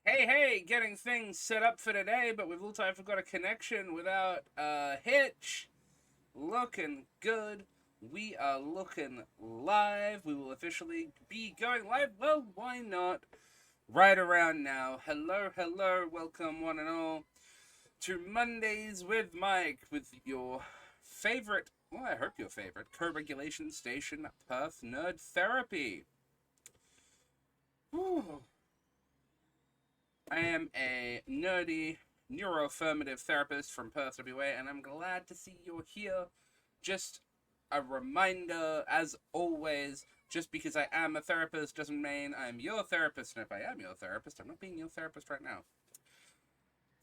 Hey, getting things set up for today, but we've also got a connection without a hitch. Looking good. We are looking live. We will officially be going live. Well, why not? Right around now. Hello, welcome one and all to Mondays with Mike with your favorite, well, I hope your favorite, co-regulation station, Perth Nerd Therapy. Whew. I am a nerdy neuroaffirmative therapist from Perth, WA, and I'm glad to see you're here. Just a reminder, as always, just because I am a therapist doesn't mean I'm your therapist, and if I am your therapist, I'm not being your therapist right now.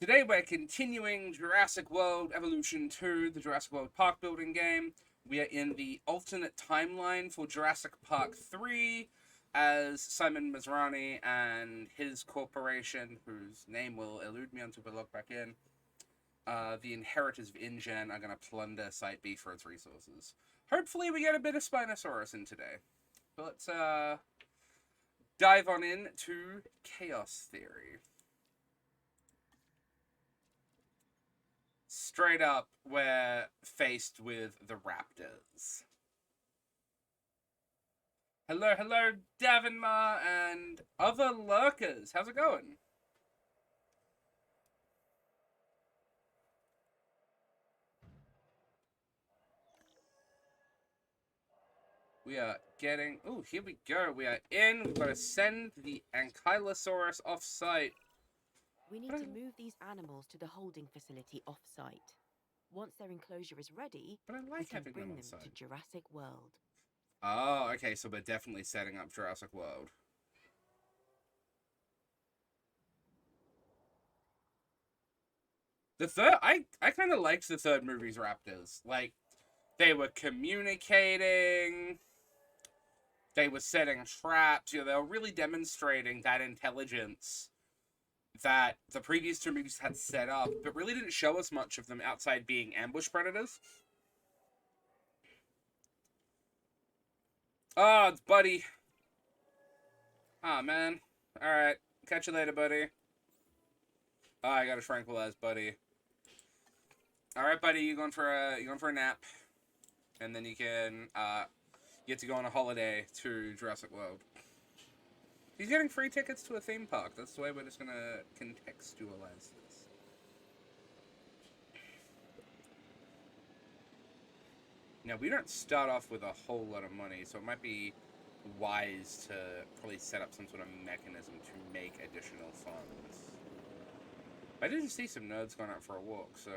Today we're continuing Jurassic World Evolution 2, the Jurassic World Park building game. We are in the alternate timeline for Jurassic Park 3, as Simon Masrani and his corporation, whose name will elude me until we log back in, the inheritors of InGen, are going to plunder Site B for its resources. Hopefully we get a bit of Spinosaurus in today. But let's dive on in to Chaos Theory. Straight up, we're faced with the Raptors. Hello, Davinmar and other lurkers. How's it going? We are getting... Oh, here we go. We are in. We've got to send the Ankylosaurus off-site. We need to move these animals to the holding facility off-site. Once their enclosure is ready, But I we like can having bring them them on-site. to Jurassic World. Oh, okay, so we're definitely setting up Jurassic World. The third... I kind of liked the third movie's Raptors. Like, they were communicating... They were setting traps. You know, they were really demonstrating that intelligence that the previous two movies had set up, but really didn't show us much of them outside being ambush predators. Oh, it's Buddy. Oh, man. Alright. Catch you later, buddy. Oh, I gotta tranquilize Buddy. Alright, buddy, you going for a nap. And then you can get to go on a holiday to Jurassic World. He's getting free tickets to a theme park. That's the way we're just gonna contextualize this. Now, we don't start off with a whole lot of money, so it might be wise to probably set up some sort of mechanism to make additional funds. I did see some nerds going out for a walk, so...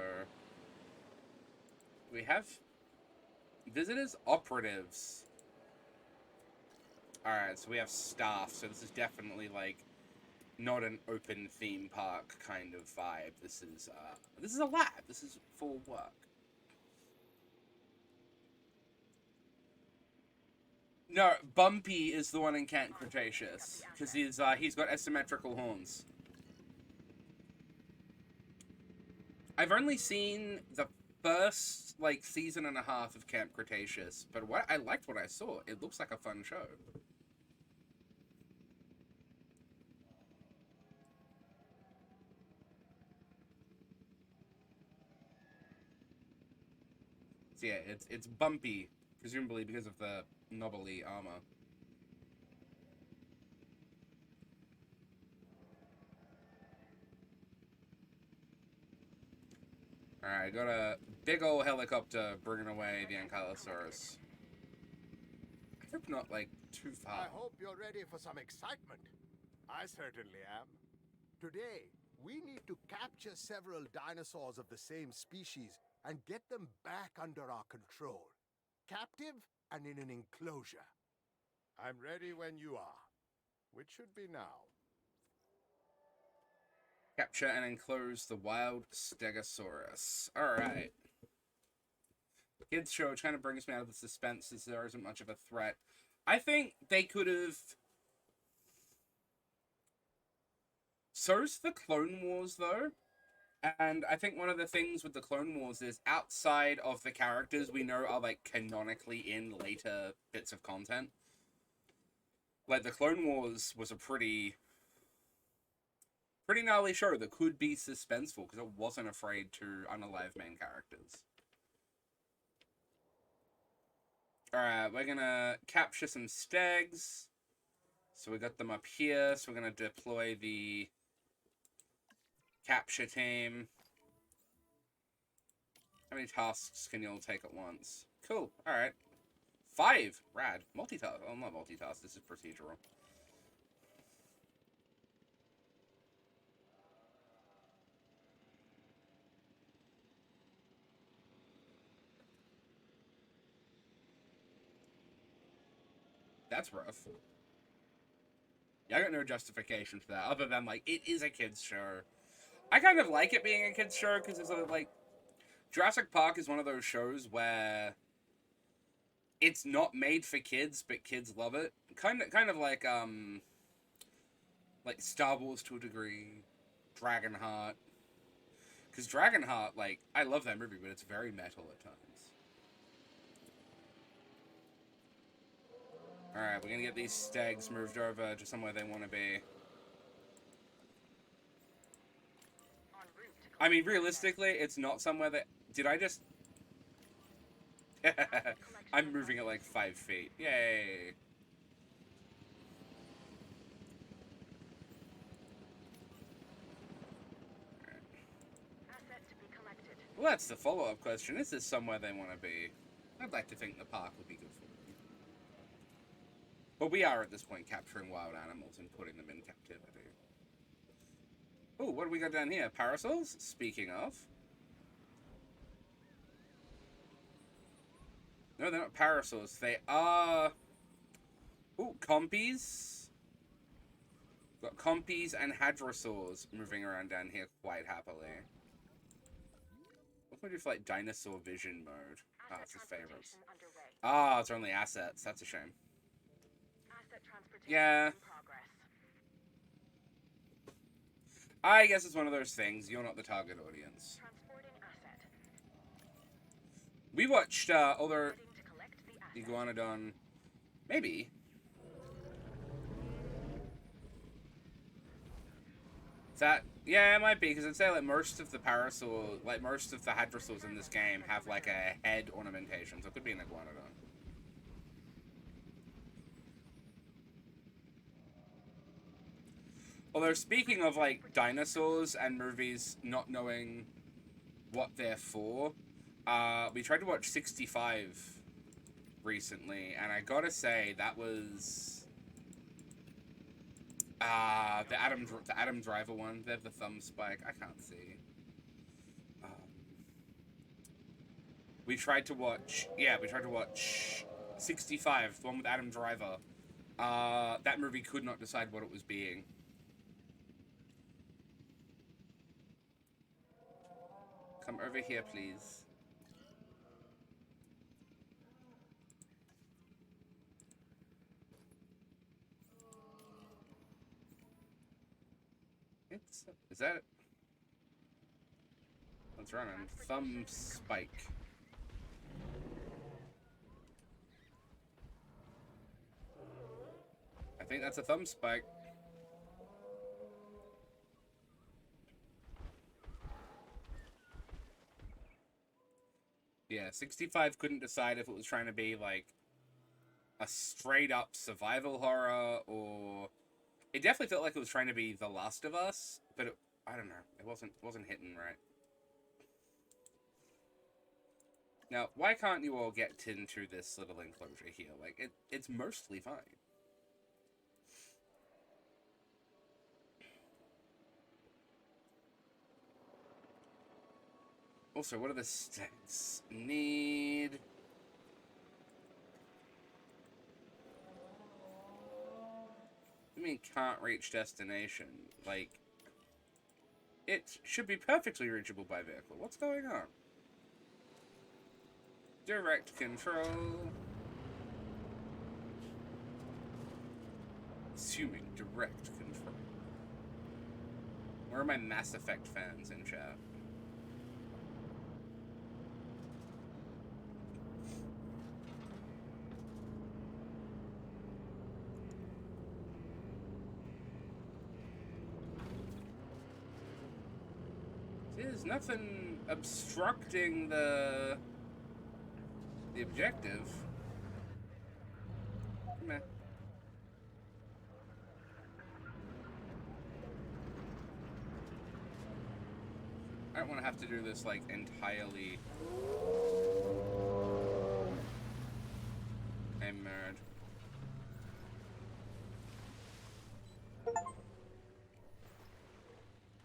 We have... visitors, operatives. Alright, so we have staff, so this is definitely, like, not an open theme park kind of vibe. This is a lab. This is for work. No, Bumpy is the one in Camp Cretaceous, because he's got asymmetrical horns. I've only seen the first like season and a half of Camp Cretaceous, but I liked what I saw. It looks like a fun show. So yeah, it's Bumpy, presumably because of the knobbly armor. Alright, got a big old helicopter bringing away the Ankylosaurus. I hope not, like, too far. I hope you're ready for some excitement. I certainly am. Today, we need to capture several dinosaurs of the same species and get them back under our control. Captive and in an enclosure. I'm ready when you are, which should be now. Capture and enclose the wild Stegosaurus. Alright. Kids show kind of brings me out of the suspense as there isn't much of a threat. I think they could have... So's the Clone Wars, though. And I think one of the things with the Clone Wars is outside of the characters we know are, like, canonically in later bits of content. Like, the Clone Wars was a pretty Pretty gnarly show that could be suspenseful because it wasn't afraid to unalive main characters. Alright, we're gonna capture some stags. So we got them up here, so we're gonna deploy the capture team. How many tasks can you all take at once? Cool, alright. 5! Rad. Multitask. Oh, not multitask, this is procedural. That's rough. Yeah, I got no justification for that, other than, like, it is a kid's show. I kind of like it being a kid's show, because it's, like... Jurassic Park is one of those shows where... it's not made for kids, but kids love it. Kind of like Star Wars to a degree, Dragonheart. Because Dragonheart, like, I love that movie, but it's very metal at times. Alright, we're gonna get these stags moved over to somewhere they want to be. I mean, realistically, it's not somewhere that... Did I just... I'm moving at like 5 feet. Yay! Well, that's the follow-up question. Is this somewhere they want to be? I'd like to think the park would be good for them. But we are, at this point, capturing wild animals and putting them in captivity. Oh, what do we got down here? Parasols? Speaking of. No, they're not parasols. They are... Ooh, compies. Got compies and hadrosaurs moving around down here quite happily. What can we do for, like, dinosaur vision mode? Ah, it's his favorites. Ah, it's only assets. That's a shame. Yeah. I guess it's one of those things. You're not the target audience. We watched other Iguanodon. Maybe. That, yeah, it might be, because I'd say, like, most of the parasaur, like, most of the hadrosaurs in this game have, like, a head ornamentation, so it could be an Iguanodon. Although, speaking of, like, dinosaurs and movies not knowing what they're for, we tried to watch 65 recently, and I gotta say, that was... the Adam Driver one. They have the thumb spike. I can't see. We tried to watch 65, the one with Adam Driver. That movie could not decide what it was being. Come over here, please. Is that it? Let's run on thumb spike. I think that's a thumb spike. Yeah, 65 couldn't decide if it was trying to be like a straight up survival horror, or it definitely felt like it was trying to be The Last of Us, but I don't know, it wasn't hitting right. Now, why can't you all get into this little enclosure here? Like, it's mostly fine. Also, what are the stats? Need... I mean, can't reach destination. Like, it should be perfectly reachable by vehicle. What's going on? Direct control. Assuming direct control. Where are my Mass Effect fans in chat? There's nothing obstructing the objective. Come here. I don't want to have to do this, like, entirely. I'm mad.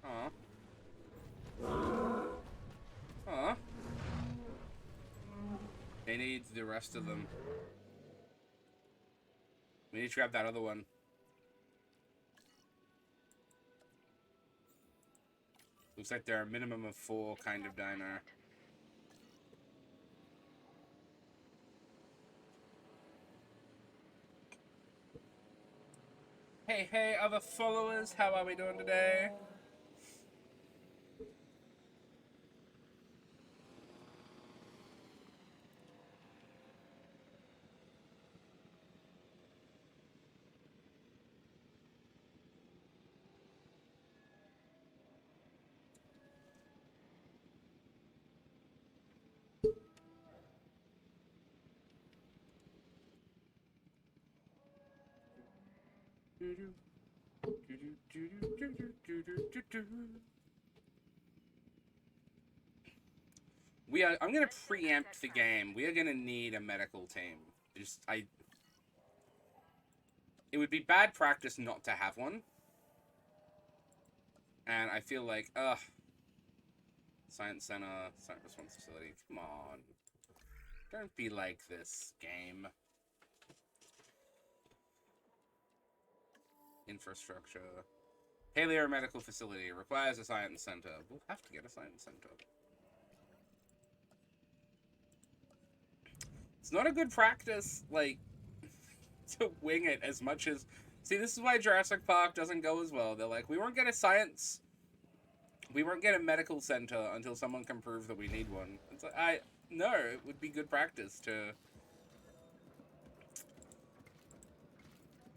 Aw. Aw. They need the rest of them. We need to grab that other one. Looks like there are a minimum of 4 kind of dino. Hey, hey, other followers, how are we doing today? I'm gonna preempt the game. We are gonna need a medical team. It would be bad practice not to have one. And I feel like, Science Center, Science Response Facility, come on. Don't be like this, game. Infrastructure. Paleo Medical Facility requires a science center. We'll have to get a science center. It's not a good practice, like, to wing it as much as... See, this is why Jurassic Park doesn't go as well. They're like, we won't get a medical center until someone can prove that we need one. It's like, no, it would be good practice to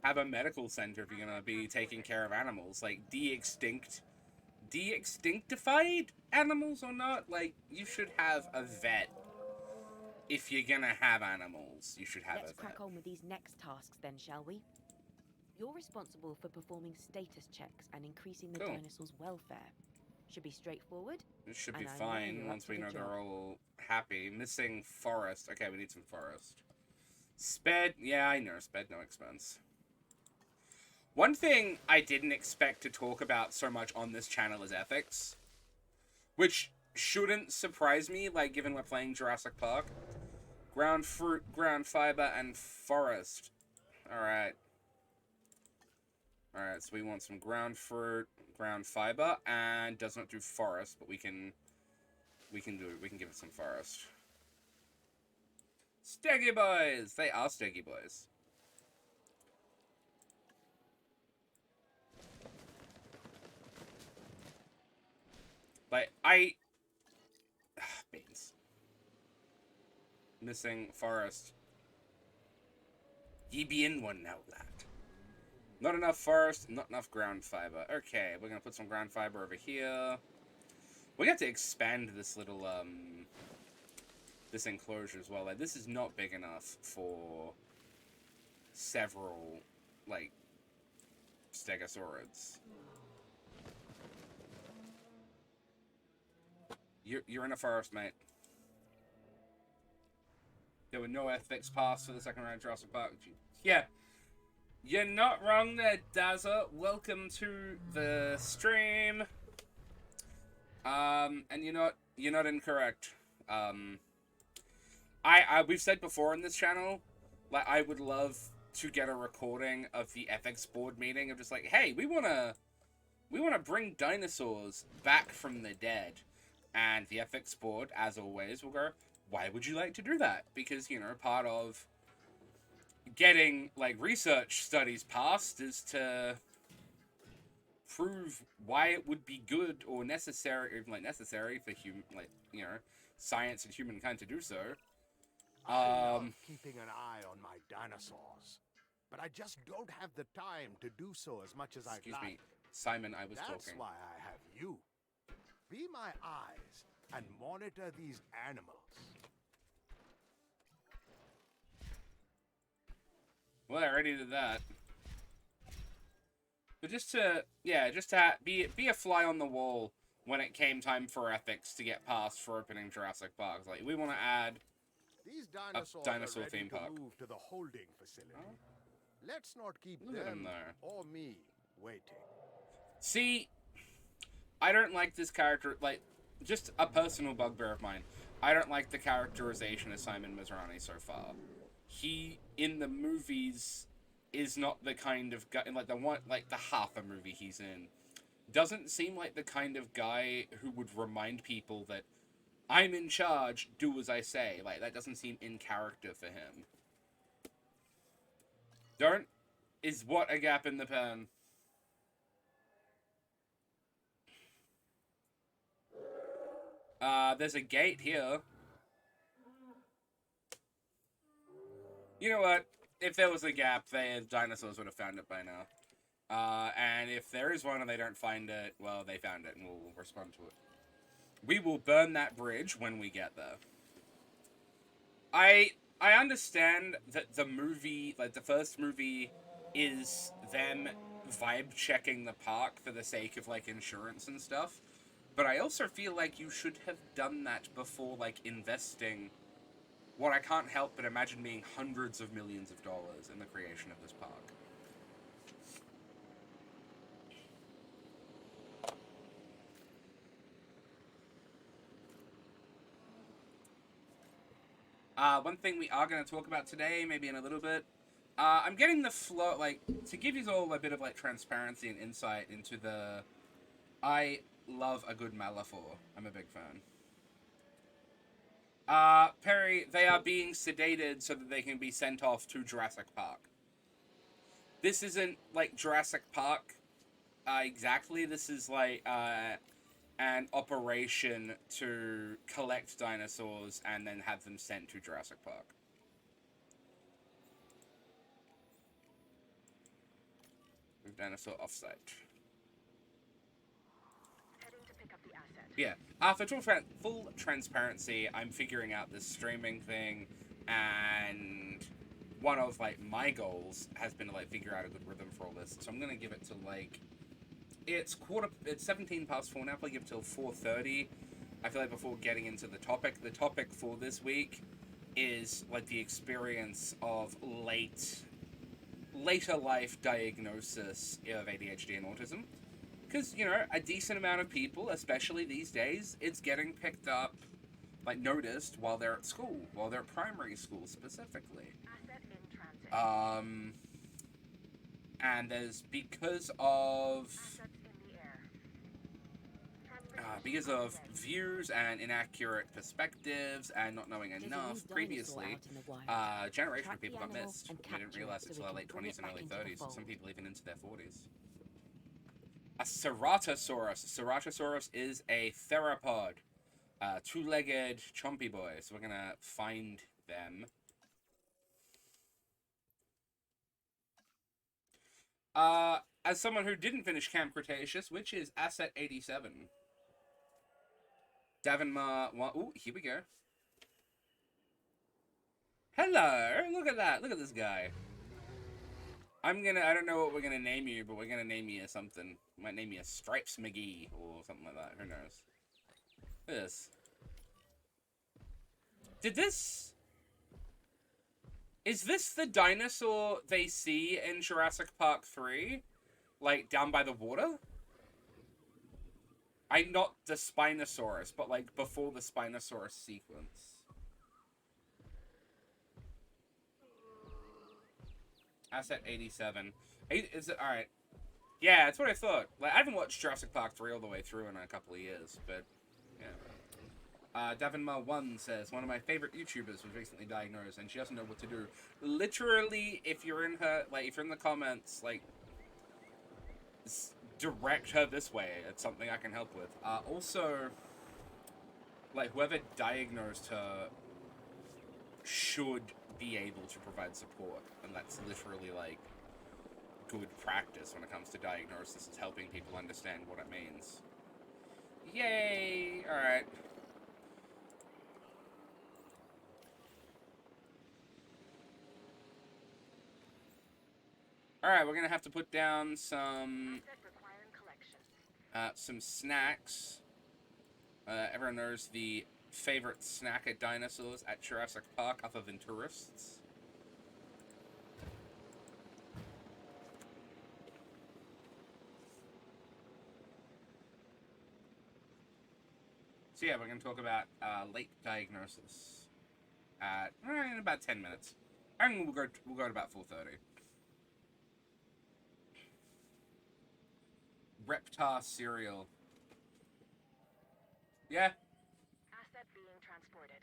have a medical center if you're gonna be taking care of animals. Like, de-extinctified animals or not, like, you should have a vet. If you're gonna have animals, you should have a vet. Let's crack on with these next tasks then, shall we? You're responsible for performing status checks and increasing the dinosaurs' welfare. Should be straightforward. It should be fine once we know they're all happy. Missing forest. Okay, we need some forest. Sped. Yeah, I know. Sped, no expense. One thing I didn't expect to talk about so much on this channel is ethics. Which shouldn't surprise me, like, given we're playing Jurassic Park. Ground fruit, ground fiber, and forest. Alright. Alright, so we want some ground fruit, ground fiber, and does not do forest, but we can do it. We can give it some forest. Steggy boys! They are steggy boys. Like, beans. Missing forest. Ye be in one now, lad. Not enough forest, not enough ground fiber. Okay, we're gonna put some ground fiber over here. We have to expand this little, this enclosure as well. Like, this is not big enough for several, like, stegosaurids. You're in a forest, mate. There were no ethics passed for the second round of Jurassic Park. Yeah. You're not wrong there, Dazza. Welcome to the stream. And you're not incorrect. We've said before on this channel, like, I would love to get a recording of the ethics board meeting of just like, hey, we wanna bring dinosaurs back from the dead. And the ethics board, as always, will go, why would you like to do that? Because, part of getting, like, research studies passed is to prove why it would be good or necessary, or even, like, necessary for science and humankind to do so. I love keeping an eye on my dinosaurs, but I just don't have the time to do so as much as I'd like. Excuse me, Simon, I was talking. That's why I have you. Be my eyes and monitor these animals. Well, I already did that. But just to be a fly on the wall when it came time for ethics to get passed for opening Jurassic Park. Like, we want to add These a dinosaurs dinosaur are ready theme to park. move to the holding facility. Oh. Let's not keep Look at 'em them there. or me waiting. See, I don't like this character, like, just a personal bugbear of mine. I don't like the characterization of Simon Mizrahi so far. He, in the movies, is not the kind of guy, like the half a movie he's in, doesn't seem like the kind of guy who would remind people that I'm in charge, do as I say. Like, that doesn't seem in character for him. Don't is what a gap in the pen. There's a gate here. You know what? If there was a gap, the dinosaurs would have found it by now. And if there is one and they don't find it, well, they found it and we'll respond to it. We will burn that bridge when we get there. I understand that the movie, like the first movie, is them vibe checking the park for the sake of like insurance and stuff. But I also feel like you should have done that before like investing what I can't help but imagine being hundreds of millions of dollars in the creation of this park. One thing we are going to talk about today, maybe in a little bit, I'm getting the flow, like, to give you all a bit of, like, transparency and insight into the... I love a good Malafor. I'm a big fan. Perry, they are being sedated so that they can be sent off to Jurassic Park. This isn't, like, Jurassic Park exactly. This is, like, an operation to collect dinosaurs and then have them sent to Jurassic Park. Dinosaur offsite. Heading to pick up the asset. Yeah. For full transparency, I'm figuring out this streaming thing, and one of like my goals has been to like figure out a good rhythm for all this. So I'm gonna give it to like it's 17 past 4 now. I'll give it till 4:30. I feel like before getting into the topic for this week is like the experience of later life diagnosis of ADHD and autism. Because, you know, a decent amount of people, especially these days, it's getting picked up, like, noticed while they're at school, while they're at primary school specifically. Asset in transit. And there's, because of views and inaccurate perspectives and not knowing enough previously, a generation of people got missed. They didn't realize it until their late 20s and early 30s, some people even into their 40s. A Ceratosaurus. Ceratosaurus is a theropod, two-legged chompy boy. So we're gonna find them. As someone who didn't finish Camp Cretaceous, which is Asset 87. Davenmar, ooh, here we go. Hello, look at that. Look at this guy. I don't know what we're gonna name you, but we're gonna name you something. We might name you Stripes McGee or something like that. Who knows? Look at this. Is this the dinosaur they see in Jurassic Park 3? Like, down by the water? Not the Spinosaurus, but like before the Spinosaurus sequence. Asset 87. Is it alright? Yeah, that's what I thought. Like, I haven't watched Jurassic Park 3 all the way through in a couple of years, but yeah. Davenmar1 says, one of my favorite YouTubers was recently diagnosed and she doesn't know what to do. Literally, if you're in the comments, like, direct her this way. It's something I can help with. Also, like, whoever diagnosed her should be able to provide support, and that's literally, like, good practice when it comes to diagnosis, is helping people understand what it means. Yay! Alright. Alright, we're gonna have to put down some snacks. Everyone knows the favorite snack at dinosaurs at Jurassic Park other than tourists. So yeah, we're going to talk about late diagnosis in about 10 minutes. And we'll go at about 4:30. Reptar cereal. Yeah. Asset being transported.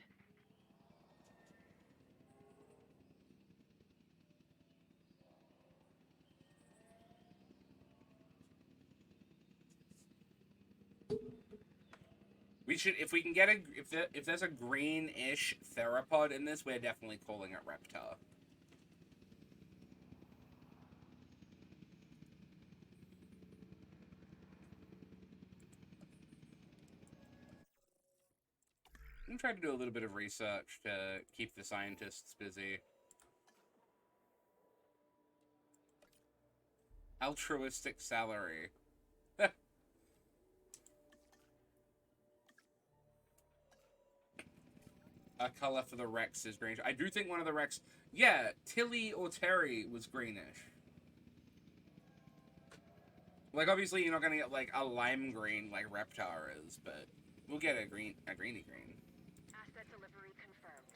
We should, if we can get if there's a greenish theropod in this, we're definitely calling it Reptar. I'm trying to do a little bit of research to keep the scientists busy. Altruistic salary. A color for the Rex is greenish. I do think one of the Rex... Yeah, Tilly or Terry was greenish. Like, obviously you're not gonna get, like, a lime green like Reptar is, but we'll get a greeny green. Asset delivery confirmed.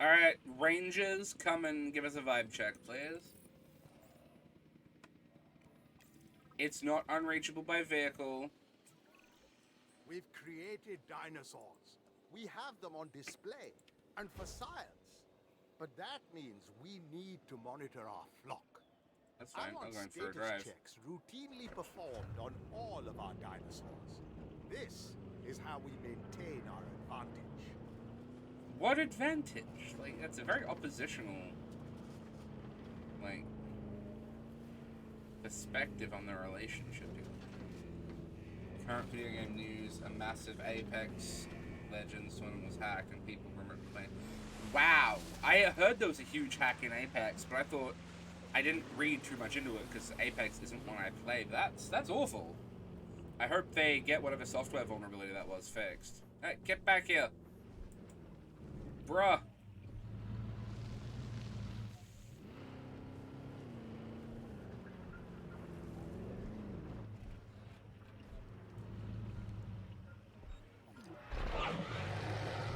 Alright, Rangers, come and give us a vibe check, please. It's not unreachable by vehicle. We've created dinosaurs. We have them on display, and for science. But that means we need to monitor our flock. That's fine, I I'm want going for a status drive. checks routinely performed on all of our dinosaurs. This is how we maintain our advantage. What advantage? Like, that's a very oppositional, like, perspective on the relationship here. Current video game news, a massive Apex Legends tournament was hacked and people remember playing. Wow! I heard there was a huge hack in Apex, but I thought, I didn't read too much into it because Apex isn't one I play. That's awful. I hope they get whatever software vulnerability that was fixed. Hey, get back here. Bruh.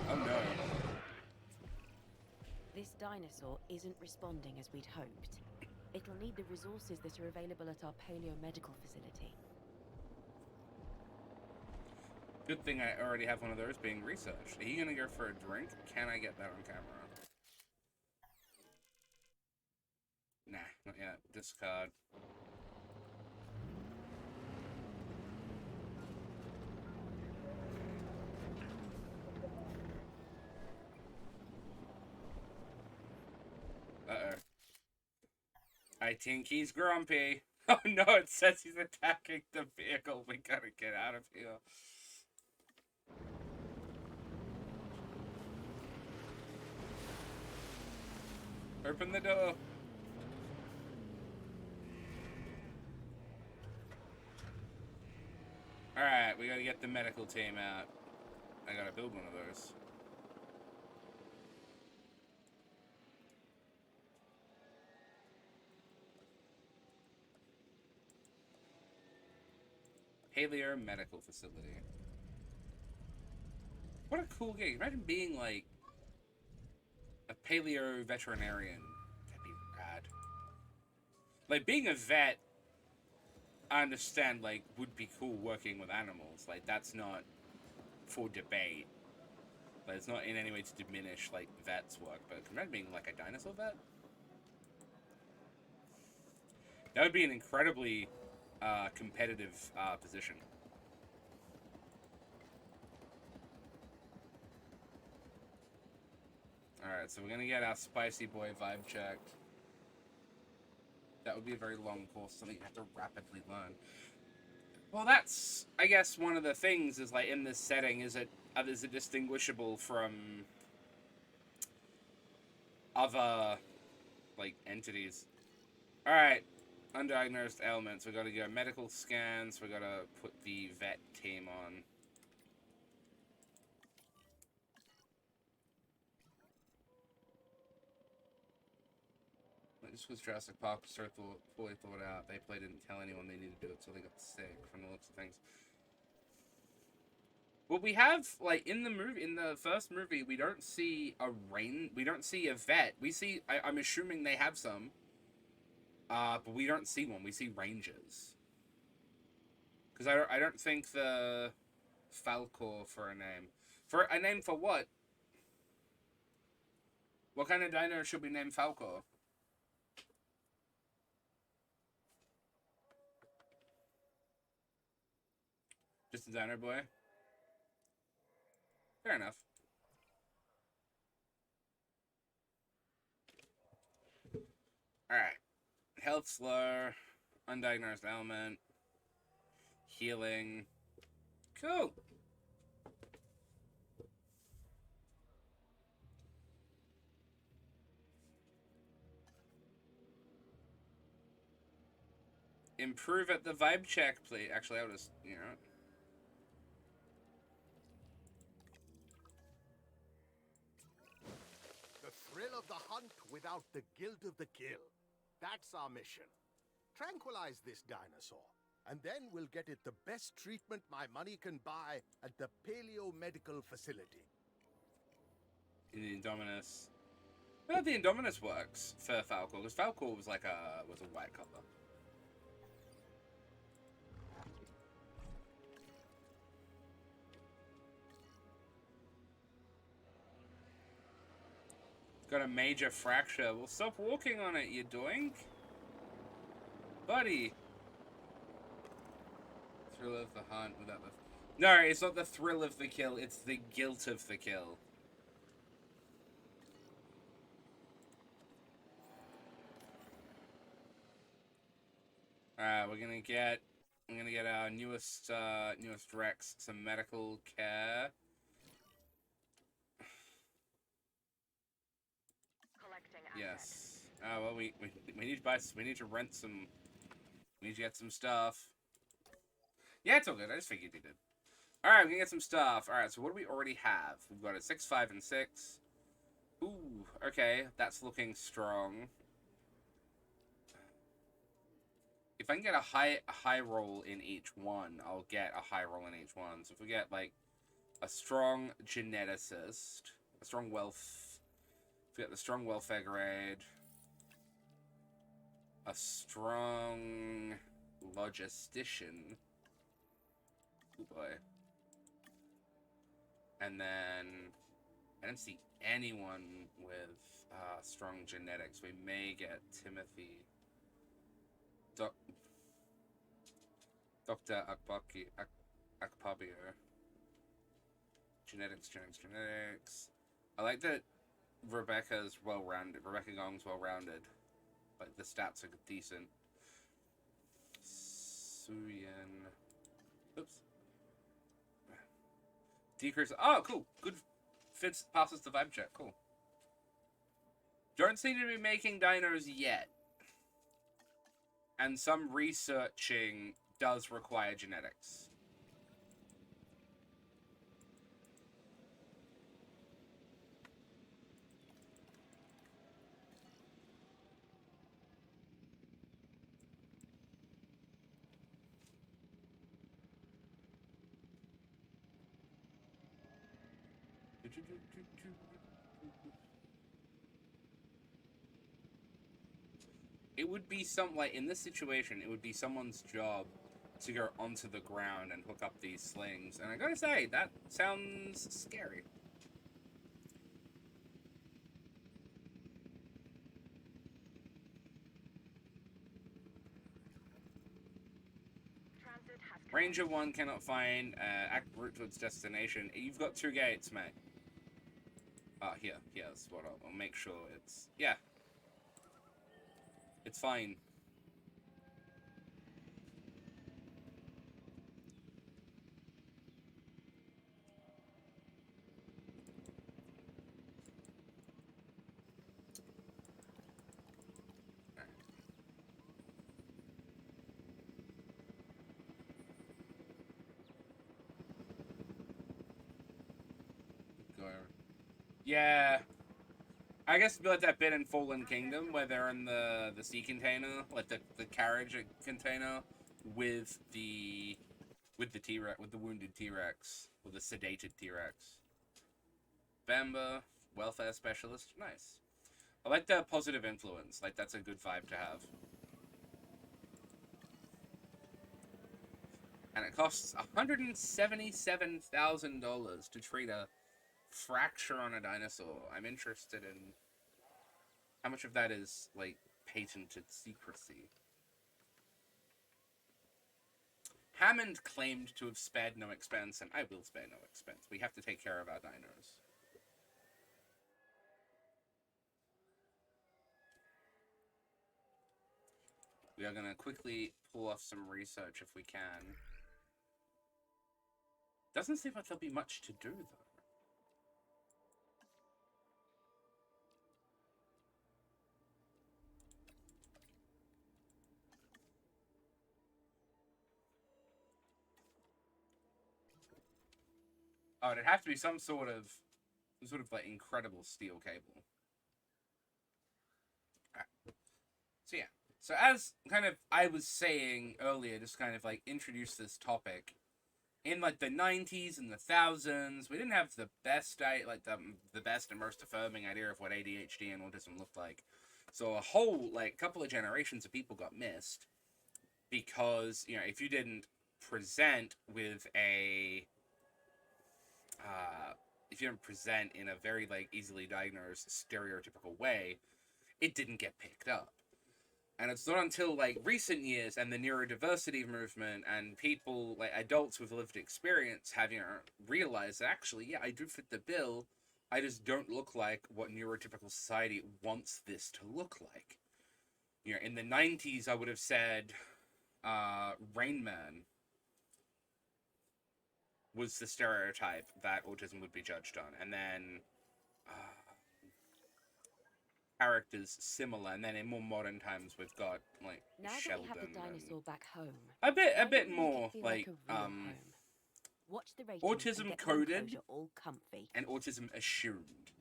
Oh no. This dinosaur isn't responding as we'd hoped. It'll need the resources that are available at our paleomedical facility. Good thing I already have one of those being researched. Are you gonna go for a drink? Can I get that on camera? Nah, not yet. Discard. Uh-oh. I think he's grumpy. Oh no, it says he's attacking the vehicle. We gotta get out of here. Open the door. Alright, we gotta get the medical team out. I gotta build one of those. Paleo Medical Facility. What a cool game. Imagine being like a paleo veterinarian. That'd be rad. Like being a vet, I understand, like, would be cool working with animals. Like, that's not for debate. But it's not in any way to diminish, like, vets' work. But can you imagine being, like, a dinosaur vet? That would be an incredibly competitive position. Alright. Alright, so we're gonna get our spicy boy vibe checked. That would be a very long course, something you have to rapidly learn. Well, that's, I guess, one of the things is, like, in this setting, is it distinguishable from other, like, entities? Alright, undiagnosed ailments. We gotta go medical scans, we gotta put the vet team on. This was Jurassic Park was so fully thought out. They probably didn't tell anyone they needed to do it, so they got sick from the looks of things. Well, we have, like, in the first movie, we don't see we don't see a vet. We see, I'm assuming they have some, but we don't see one. We see rangers. Because I don't think the Falcor for a name. For a name for what? What kind of dino should we name Falcor? Just a dino boy? Fair enough. Alright. Health slow. Undiagnosed ailment. Healing. Cool. Improve at the vibe check, please. Actually, I'll just, you know. The thrill of the hunt without the guilt of the kill. That's our mission. Tranquilize this dinosaur, and then we'll get it the best treatment my money can buy at the Paleo-Medical Facility. In the Indominus. Well, the Indominus works for Falcor, because Falcor was like a white color. Got a major fracture. Well, stop walking on it, you doink. Buddy. Thrill of the hunt without the... No, it's not the thrill of the kill, it's the guilt of the kill. Alright, I'm gonna get our newest Rex some medical care. Yes. Oh well, we need to buy. We need to rent some. We need to get some stuff. Yeah, it's all good. I just figured you did. All right, we can get some stuff. All right, so what do we already have? We've got a 6, 5, and 6. Ooh, okay, that's looking strong. If I can get a high roll in each one, I'll get a high roll in each one. So if we get like a strong geneticist, a strong if we get the strong welfare grade, a strong logistician, oh boy, and then I don't see anyone with strong genetics. We may get Timothy, Dr. Akpabio. Genetics. I like that Rebecca's well-rounded. Rebecca Gong's well-rounded. Like, the stats are decent. Suyin. Oops. Decrease. Oh, cool. Good. Fits, passes the vibe check. Cool. Don't seem to be making dinos yet. And some researching does require genetics. It would be like, in this situation, it would be someone's job to go onto the ground and hook up these slings. And I gotta say, that sounds scary. Ranger 1 cannot find route to its destination. You've got 2 gates, mate. Here's what I'll make sure it's... Yeah. It's fine. Yeah. I guess it'd be like that bit in Fallen Kingdom where they're in the sea container, like the carriage container with the T-Rex, with the wounded T-Rex, or the sedated T-Rex. Bamba, welfare specialist, nice. I like the positive influence, like that's a good vibe to have. And it costs $177,000 to treat a fracture on a dinosaur. I'm interested in how much of that is, like, patented secrecy. Hammond claimed to have spared no expense, and I will spare no expense. We have to take care of our dinos. We are going to quickly pull off some research if we can. Doesn't seem like there'll be much to do, though. Oh, it'd have to be some sort of like incredible steel cable. Right. So yeah. So as kind of I was saying earlier, just kind of like introduce this topic. In like the 90s and the thousands, we didn't have the best the best and most affirming idea of what ADHD and autism looked like. So a whole like couple of generations of people got missed because, you know, if you didn't present with a if you didn't present in a very like easily diagnosed stereotypical way, it didn't get picked up. And it's not until like recent years and the neurodiversity movement and people like adults with lived experience having realized that actually, yeah, I do fit the bill. I just don't look like what neurotypical society wants this to look like. You know, in the 90s, I would have said Rain Man was the stereotype that autism would be judged on. And then characters similar, and then in more modern times we've got like now Sheldon. Now that we have the dinosaur back home, a bit more like watch the autism coded all comfy. and autism assumed.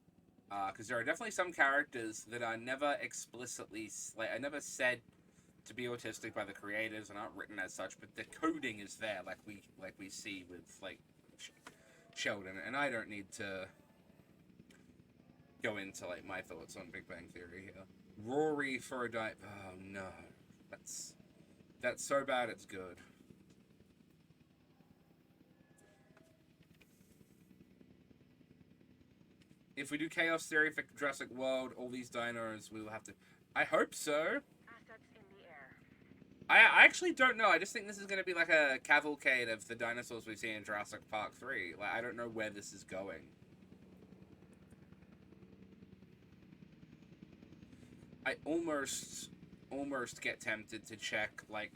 Because there are definitely some characters that are never explicitly are never said to be autistic by the creators and aren't written as such, but the coding is there, like we see with like Sheldon. And I don't need to go into like my thoughts on Big Bang Theory here. Rory for a diet. Oh no, that's so bad it's good. If we do Chaos Theory for Jurassic World, all these dinos, we will have to... I hope so. Assets in the air. I actually don't know. I just think this is going to be like a cavalcade of the dinosaurs we see in Jurassic Park 3. Like, I don't know where this is going. I almost get tempted to check, like,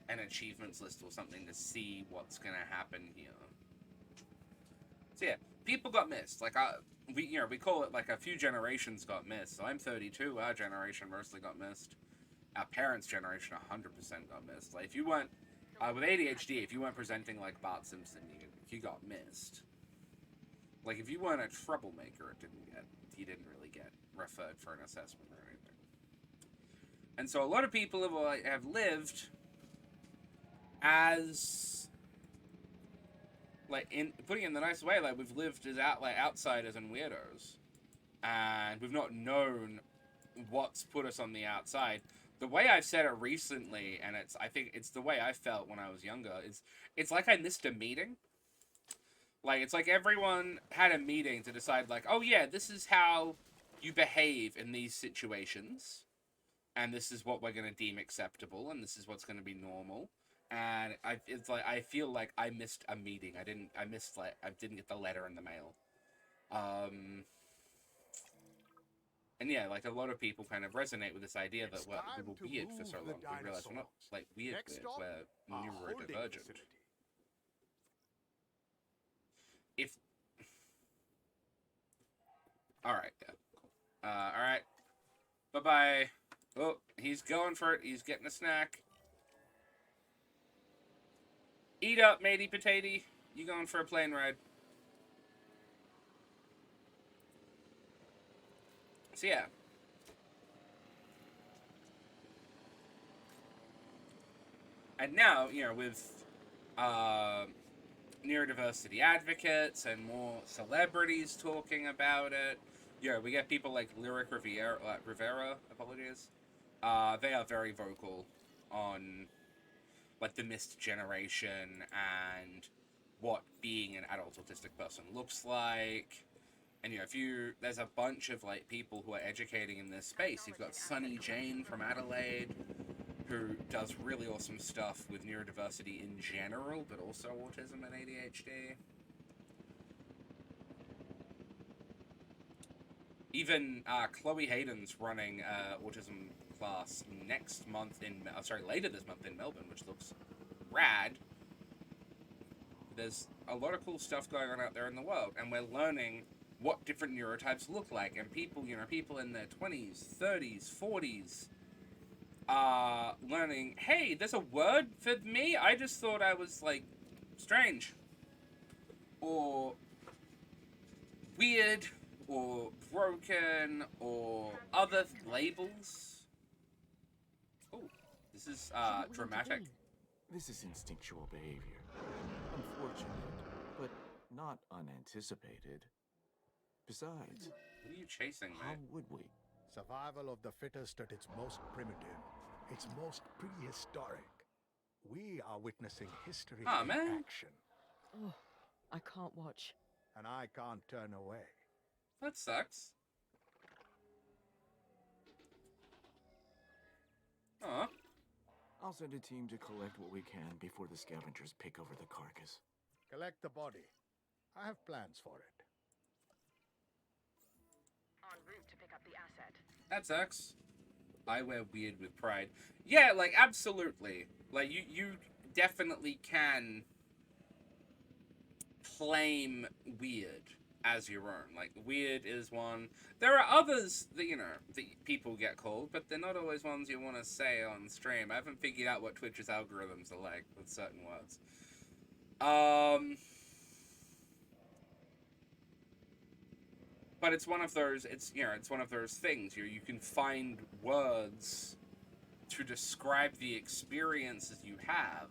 an achievements list or something to see what's going to happen here. So yeah, people got missed. Like, we call it like a few generations got missed. So I'm 32. Our generation mostly got missed. Our parents' generation 100% got missed. Like, if you weren't with ADHD, if you weren't presenting like Bart Simpson, you got missed. Like, if you weren't a troublemaker, you didn't really get referred for an assessment or anything. And so a lot of people have lived as, like, in putting it in the nice way, like, we've lived as outsiders and weirdos, and we've not known what's put us on the outside. The way I've said it recently, and I think it's the way I felt when I was younger, it's like I missed a meeting. Like, it's like everyone had a meeting to decide, like, oh yeah, this is how you behave in these situations, and this is what we're going to deem acceptable, and this is what's going to be normal. And I feel like I missed a meeting. I didn't get the letter in the mail. And yeah, like a lot of people kind of resonate with this idea that It's well, we time were to weird for move so the long. We realized we're not dinosaurs. like weird, Next weird. stop, We're our holding neurodivergent. facility. If all right, yeah, all right, bye bye. Oh, he's going for it. He's getting a snack. Eat up, matey potato. You going for a plane ride? So yeah. And now, you know, with neurodiversity advocates and more celebrities talking about it, you know, we get people like Lyric Rivera, apologies. They are very vocal on like the missed generation and what being an adult autistic person looks like. And you know, there's a bunch of like people who are educating in this space. You've got Sunny Jane from Adelaide, who does really awesome stuff with neurodiversity in general, but also autism and ADHD. Even Chloe Hayden's running autism class next month later this month in Melbourne, which looks rad. There's a lot of cool stuff going on out there in the world, and we're learning what different neurotypes look like, and people in their 20s, 30s, 40s are learning, hey, there's a word for me? I just thought I was, like, strange. Or weird, or broken, or other labels. Oh, this is, dramatic. This is instinctual behavior. Unfortunate, but not unanticipated. Besides, What are you chasing, how mate? would we? Survival of the fittest at its most primitive, its most prehistoric. We are witnessing history Aw, in man. action, Oh, I can't watch. and I can't turn away. That sucks. Aw. I'll send a team to collect what we can before the scavengers pick over the carcass. Collect the body. I have plans for it. En route to pick up the asset. That sucks. I wear weird with pride. Yeah, like, absolutely. Like, you definitely can claim weird as your own. Like, weird is one. There are others that, you know, that people get called, but they're not always ones you want to say on stream. I haven't figured out what Twitch's algorithms are like with certain words. But it's one of those, it's one of those things. You can find words to describe the experiences you have,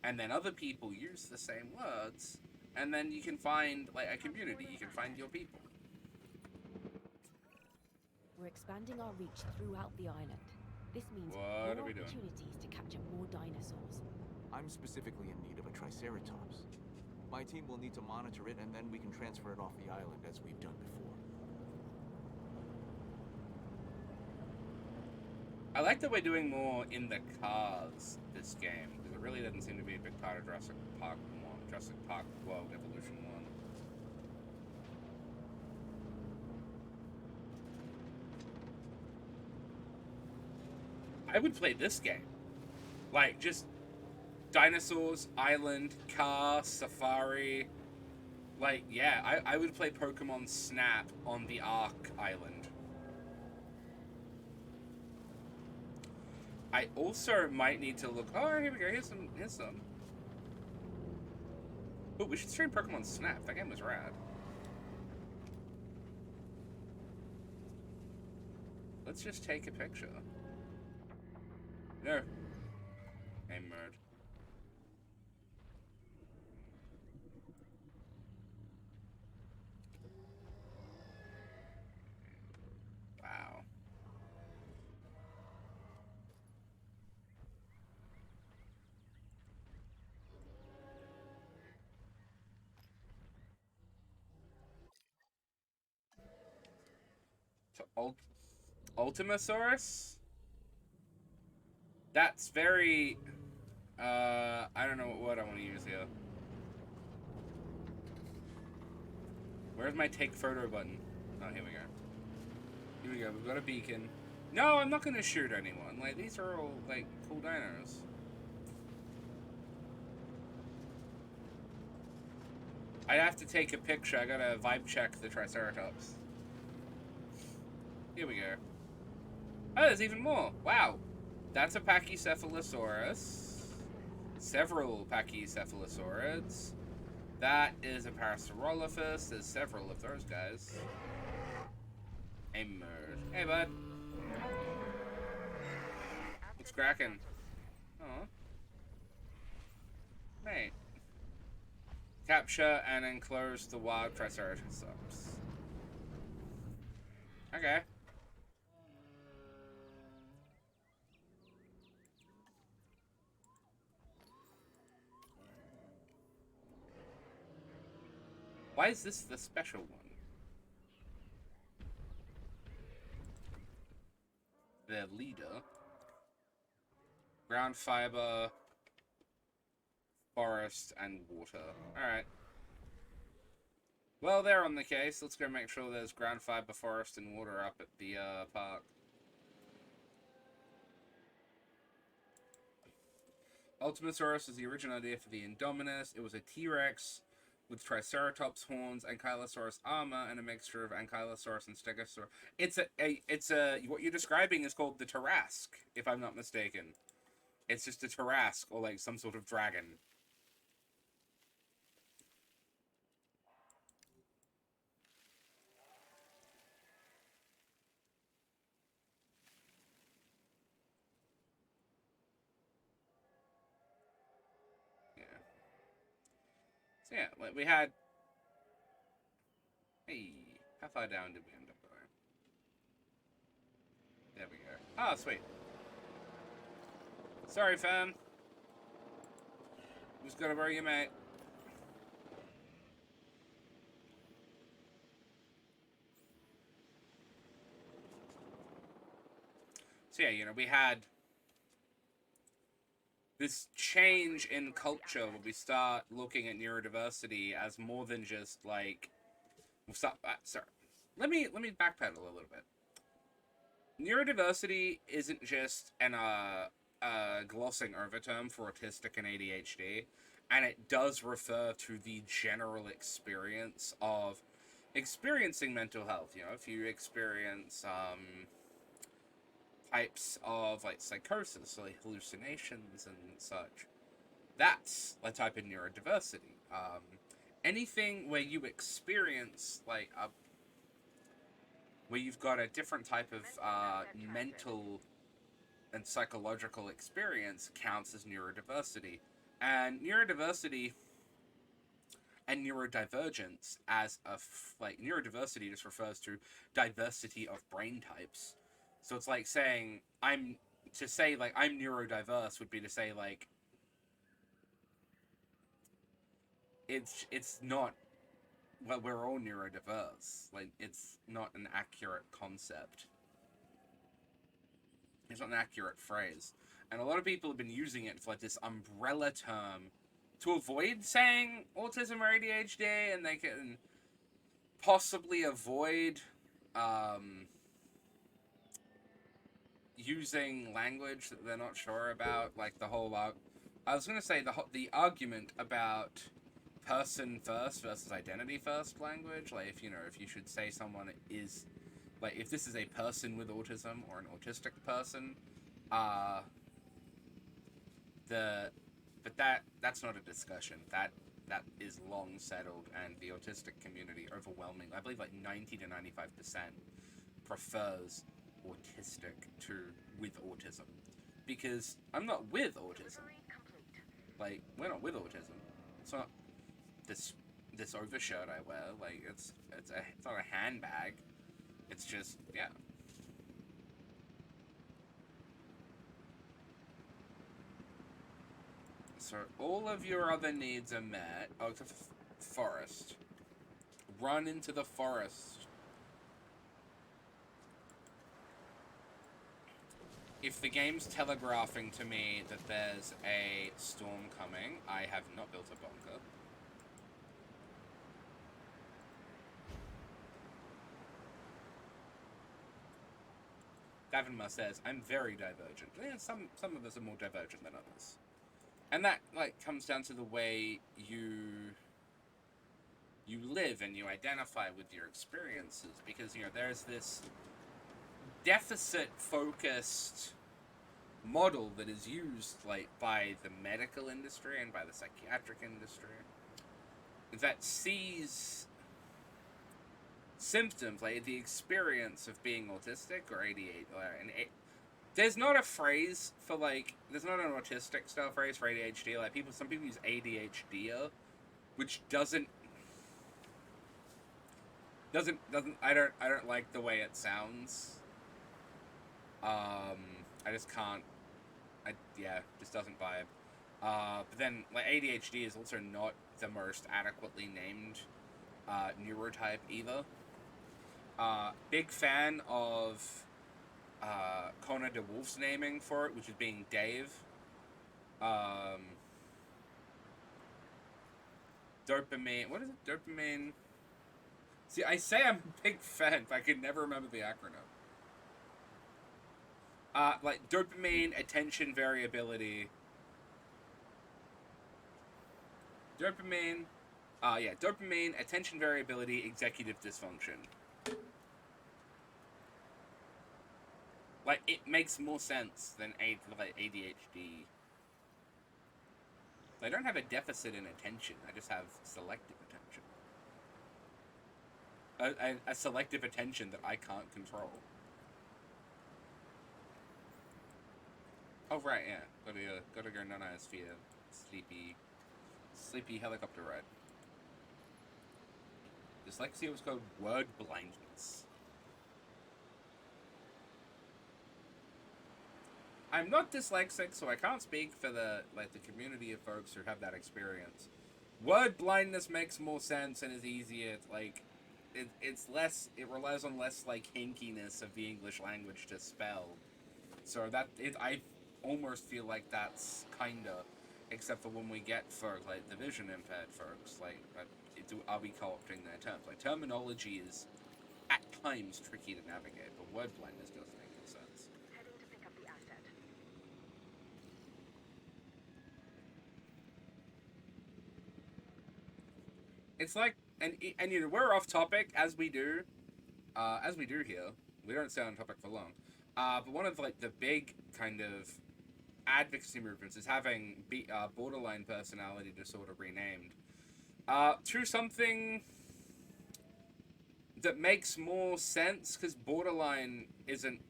and then other people use the same words, and then you can find, like, a community. You can find your people. We're expanding our reach throughout the island. This means What more are we doing? opportunities to capture more dinosaurs. I'm specifically in need of a triceratops. My team will need to monitor it, and then we can transfer it off the island as we've done before. I like that we're doing more in the cars this game, because it really doesn't seem to be a big part of Jurassic Park World Evolution 1. I would play this game. Like, just dinosaurs, island, car, safari. Like, yeah, I would play Pokemon Snap on the Ark Island. I also might need to look. Oh, here we go. Here's some. Oh, we should stream Pokemon Snap. That game was rad. Let's just take a picture. No. Game mode. Wow. So, Ultimasaurus? That's very... I don't know what word I want to use here. Where's my take photo button? Oh, here we go. Here we go. We've got a beacon. No, I'm not gonna shoot anyone. Like, these are all, like, cool dinos. I have to take a picture. I gotta vibe check the Triceratops. Here we go. Oh, there's even more. Wow. That's a Pachycephalosaurus. Several Pachycephalosaurids. That is a Parasaurolophus. There's several of those guys. A merge. Hey, bud. What's cracking? Oh. Mate. Capture and enclose the wild Triceratops. Okay. Why is this the special one? The leader. Ground fiber, forest, and water. Alright. Well, they're on the case. Let's go make sure there's ground fiber, forest, and water up at the park. Ultimasaurus was the original idea for the Indominus. It was a T-Rex with Triceratops horns, Ankylosaurus armor, and a mixture of Ankylosaurus and Stegosaurus. It's a what you're describing is called the Tarrasque, if I'm not mistaken. It's just a Tarrasque, or like some sort of dragon. Yeah. So yeah, like we had... Hey, how far down did we end up going? There we go. Oh, sweet. Sorry, fam. Just gotta bury you, mate. So yeah, you know, we had this change in culture where we start looking at neurodiversity as more than just like... We'll stop... sorry. Let me backpedal a little bit. Neurodiversity isn't just an glossing over term for autistic and ADHD, and it does refer to the general experience of experiencing mental health. You know, if you experience types of like psychosis, like hallucinations and such, that's a type of neurodiversity. Anything where you experience like where you've got a different type of mental and psychological experience counts as neurodiversity. And neurodiversity and neurodivergence as like neurodiversity just refers to diversity of brain types. So it's like saying I'm neurodiverse would be to say like it's not, well, we're all neurodiverse. Like, it's not an accurate concept. It's not an accurate phrase. And a lot of people have been using it for like this umbrella term to avoid saying autism or ADHD, and they can possibly avoid using language that they're not sure about. Like the whole I was going to say the argument about person first versus identity first language. Like, if you should say someone is, like, if this is a person with autism or an autistic person, but that's not a discussion. That is long settled, and the autistic community overwhelmingly, I believe like 90 to 95% prefers autistic to with autism, because I'm not with autism. Like, we're not with autism. It's not this overshirt I wear. Like, it's not a handbag. It's just, yeah. So all of your other needs are met. Oh, to forest. Run into the forest. If the game's telegraphing to me that there's a storm coming, I have not built a bunker. Davenmar says, I'm very divergent. Yeah, some of us are more divergent than others. And that, like, comes down to the way you live and you identify with your experiences. Because, you know, there's this deficit-focused model that is used, like, by the medical industry and by the psychiatric industry that sees symptoms, like the experience of being autistic or ADHD, there's not a phrase for, like, there's not an autistic style phrase for ADHD. Like, some people use ADHD, which doesn't I don't like the way it sounds. I just can't. Just doesn't vibe. But then, like, ADHD is also not the most adequately named neurotype either. Big fan of Connor DeWolf's naming for it, which is being Dave. Dopamine. What is it? Dopamine. See, I say I'm a big fan, but I can never remember the acronym. Like dopamine, attention variability. Dopamine, attention variability, executive dysfunction. Like, it makes more sense than ADHD. I don't have a deficit in attention, I just have selective attention. A selective attention that I can't control. Oh, right, yeah. Gotta go non-iosphere. Sleepy helicopter ride. Dyslexia was called word blindness. I'm not dyslexic, so I can't speak for the community of folks who have that experience. Word blindness makes more sense and is easier. Like, it's less. It relies on less, like, hinkiness of the English language to spell. So I almost feel like that's kinda, except for when we get for, like, the vision impaired folks. Like, are we co-opting their terms? Like, terminology is at times tricky to navigate, but word blindness doesn't make any sense. Heading to pick up the asset. It's like, and you know, we're off topic as we do here. We don't stay on topic for long. But one of, like, the big kind of advocacy movements is having borderline personality disorder renamed to something that makes more sense, because borderline isn't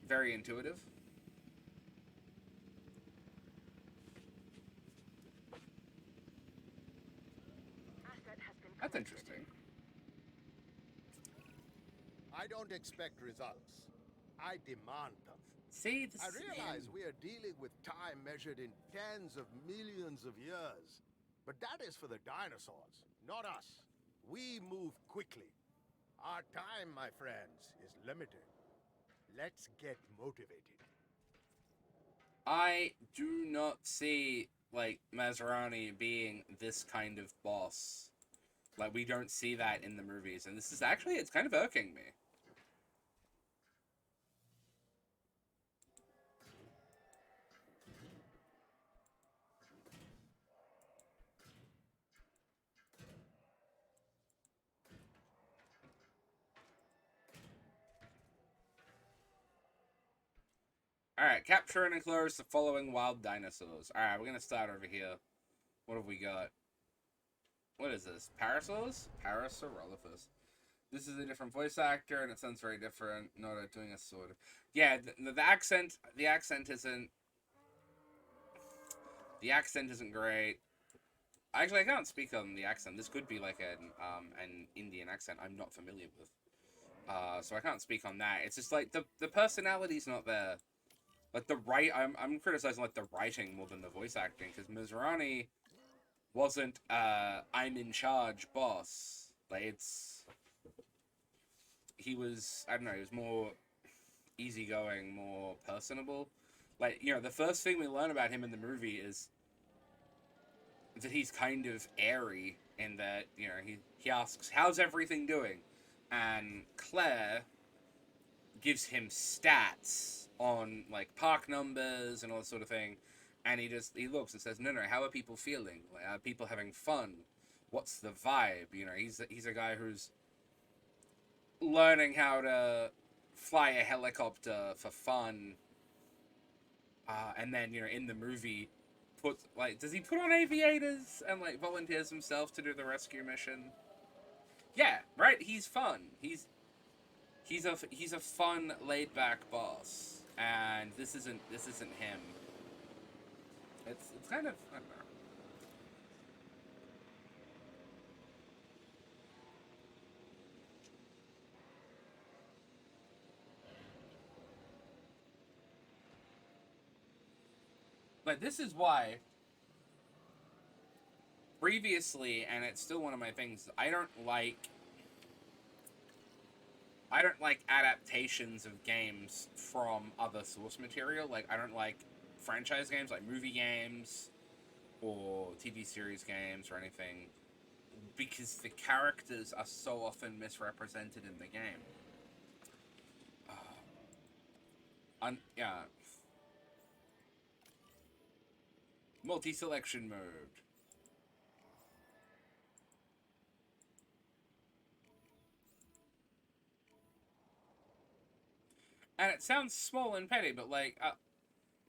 very intuitive. That's interesting. I don't expect results. I demand them. See, this I realize we are dealing with time measured in tens of millions of years. But that is for the dinosaurs, not us. We move quickly. Our time, my friends, is limited. Let's get motivated. I do not see, like, Masrani being this kind of boss. Like, we don't see that in the movies, and this is actually, it's kind of irking me. Alright, capture and enclose the following wild dinosaurs. Alright, we're gonna start over here. What have we got? What is this? Parasaurs? Parasaurolophus. This is a different voice actor, and it sounds very different. Not doing a sort of... Yeah, the accent isn't... The accent isn't great. Actually, I can't speak on the accent. This could be like an Indian accent I'm not familiar with. So I can't speak on that. It's just like the personality's not there. Like I'm criticizing, like, the writing more than the voice acting, because Mizrani wasn't I'm in charge boss. Like, he was, I don't know, he was more easygoing, more personable. Like, you know, the first thing we learn about him in the movie is that he's kind of airy, in that, you know, he asks, how's everything doing? And Claire, gives him stats on like park numbers and all that sort of thing, and he looks and says, no, how are people feeling? Like, are people having fun? What's the vibe? You know, he's a guy who's learning how to fly a helicopter for fun, and then, you know, in the movie, does he put on aviators and like volunteers himself to do the rescue mission? Yeah, right. He's fun. He's a fun, laid back boss, and this isn't him. It's kind of, I don't know. Like, this is why previously, and it's still one of my things, I don't like adaptations of games from other source material. Like, I don't like franchise games, like movie games or TV series games or anything, because the characters are so often misrepresented in the game. Yeah. Multi-selection mode. And it sounds small and petty, but like,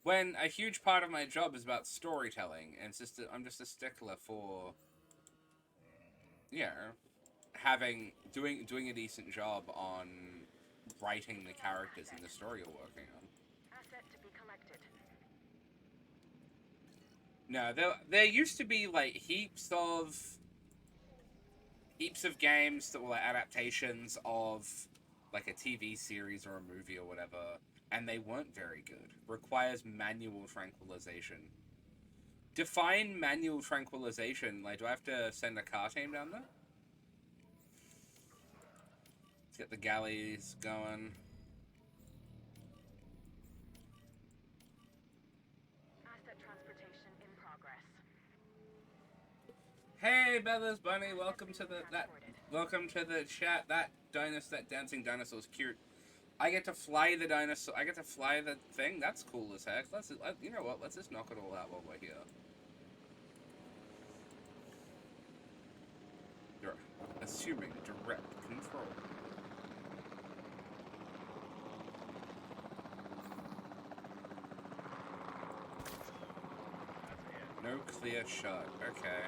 when a huge part of my job is about storytelling, and I'm just a stickler for, you know, doing a decent job on writing the characters in the story you're working on. Asset to be collected. No, there used to be like heaps of games that were like adaptations of like a TV series or a movie or whatever, and they weren't very good. Requires manual tranquilization. Define manual tranquilization. Like, do I have to send a car team down there? Let's get the galleys going. Asset transportation in progress. Hey, Bella's Bunny, welcome to the chat. That dancing dinosaur's cute. I get to fly the dinosaur. I get to fly the thing. That's cool as heck. You know what? Let's just knock it all out while we're here. You're assuming direct control. No clear shot. Okay.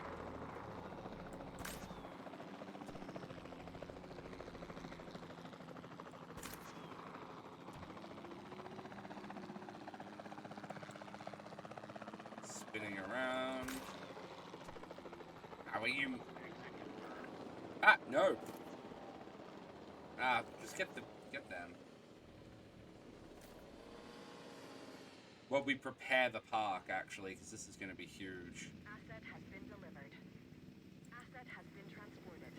Spinning around. How are you? Ah, no. Just get them. Well, we prepare the park, actually, because this is going to be huge. Asset has been delivered. Asset has been transported.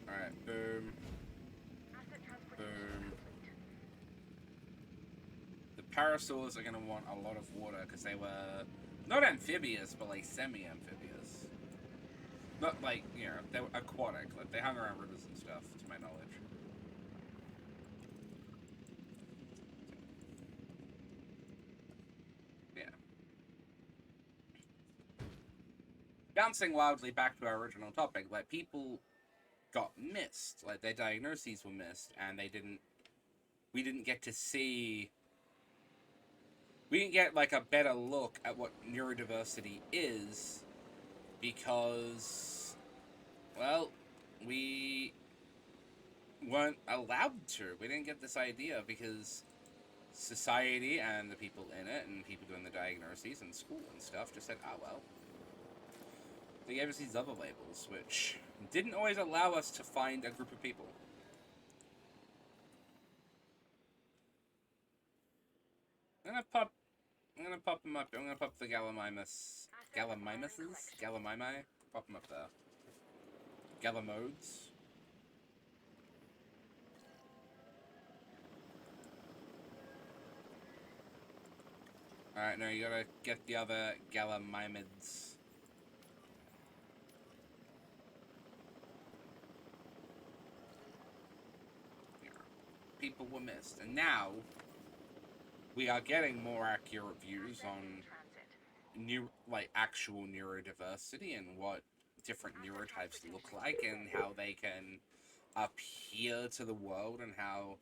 Alright, boom. Asset transportation complete. The parasaurs are going to want a lot of water, because they were not amphibious, but like semi-amphibious. Not like, you know, they were aquatic. Like, they hung around rivers and stuff, to my knowledge. Bouncing wildly back to our original topic, like, people got missed. Like, their diagnoses were missed, and we didn't get to see... We didn't get, like, a better look at what neurodiversity is, because, well, we weren't allowed to. We didn't get this idea because society and the people in it and people doing the diagnoses and school and stuff just said, oh, well. They gave us these other labels, which didn't always allow us to find a group of people. I'm gonna pop them up. I'm gonna pop the Gallimimus. Gallimimi? Pop them up there. Gallimodes. Alright, no, you gotta get the other Gallimimids. people were missed. And now, we are getting more accurate views on actual neurodiversity and what different neurotypes look like and how they can appear to the world and how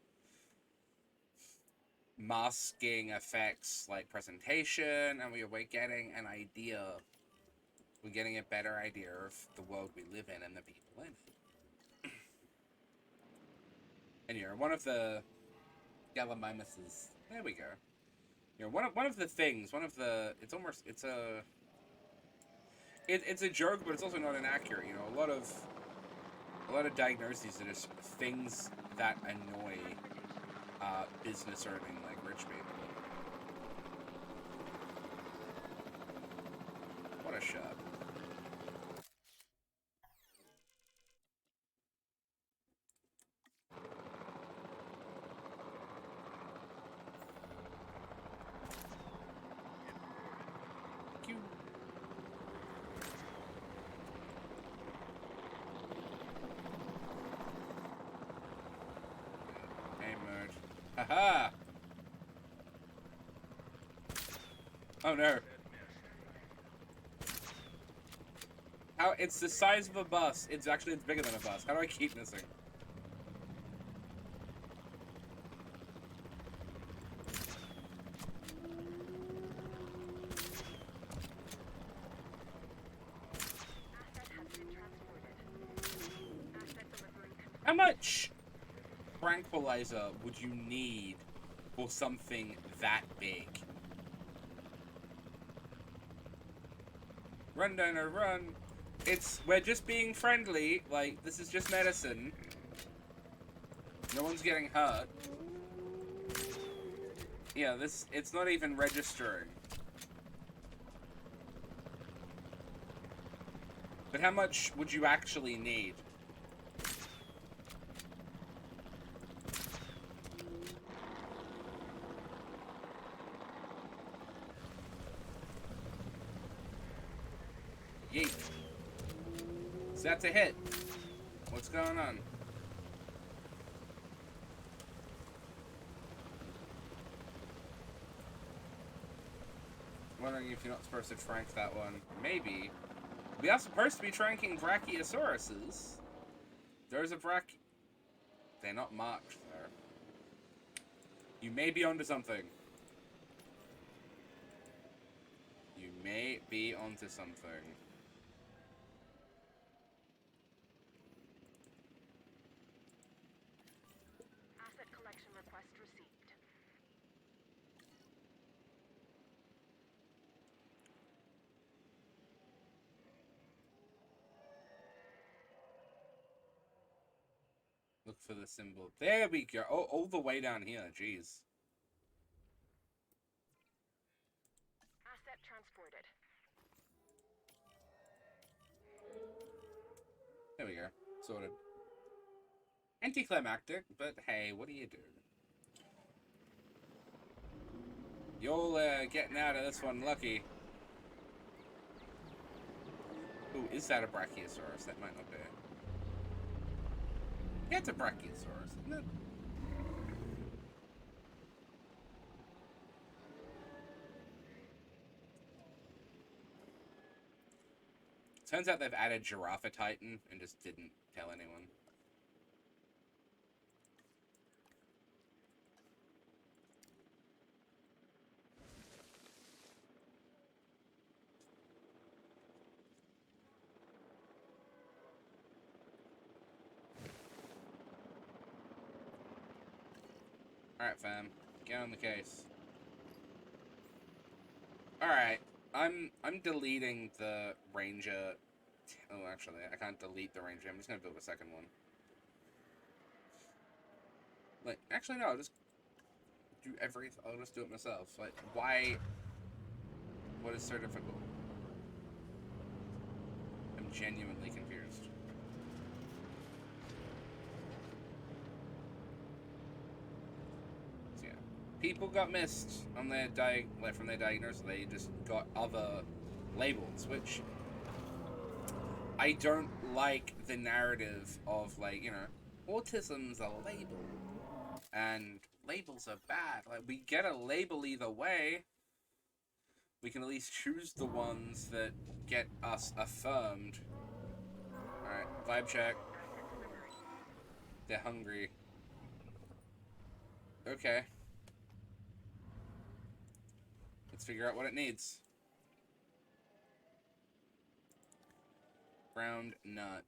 masking affects like presentation, and we're getting an idea. We're getting a better idea of the world we live in and the people in it. And one of the yellow mimuses. There we go. One of the things, it's a joke, but it's also not inaccurate. A lot of diagnoses are just things that annoy business earning like rich people. What a shot. Haha! Oh no. How? It's the size of a bus. It's bigger than a bus. How do I keep missing? How much tranquilizer would you need for something that big? Run, Dino, run. We're just being friendly. Like, this is just medicine. No one's getting hurt. Yeah, it's not even registering. But how much would you actually need? Yeet. So that's a hit. What's going on? Wondering if you're not supposed to trank that one. Maybe. We are supposed to be tranking Brachiosauruses. There's a They're not marked there. You may be onto something. You may be onto something. Asset collection request received. Look for the symbol. There we go. Oh, all the way down here. Jeez. Asset transported. There we go. Sorted. Anticlimactic, but hey, what do you do? You're getting out of this one lucky. Ooh, is that a Brachiosaurus? That might not be it. Yeah, it's a Brachiosaurus, isn't it? Turns out they've added Giraffe Titan and just didn't tell anyone. Alright, fam. Get on the case. Alright. I'm deleting the Ranger. Oh, actually, I can't delete the Ranger. I'm just gonna build a second one. Like, actually, no, I'll just do everything. I'll just do it myself. Like, why? What is so difficult? I'm genuinely confused. So, yeah. People got missed on their from their diagnosis. They just got other labels, which I don't like the narrative of, like, autism's a label. And labels are bad. Like, we get a label either way. We can at least choose the ones that get us affirmed. Alright, vibe check. They're hungry. Okay. Let's figure out what it needs. Ground nut.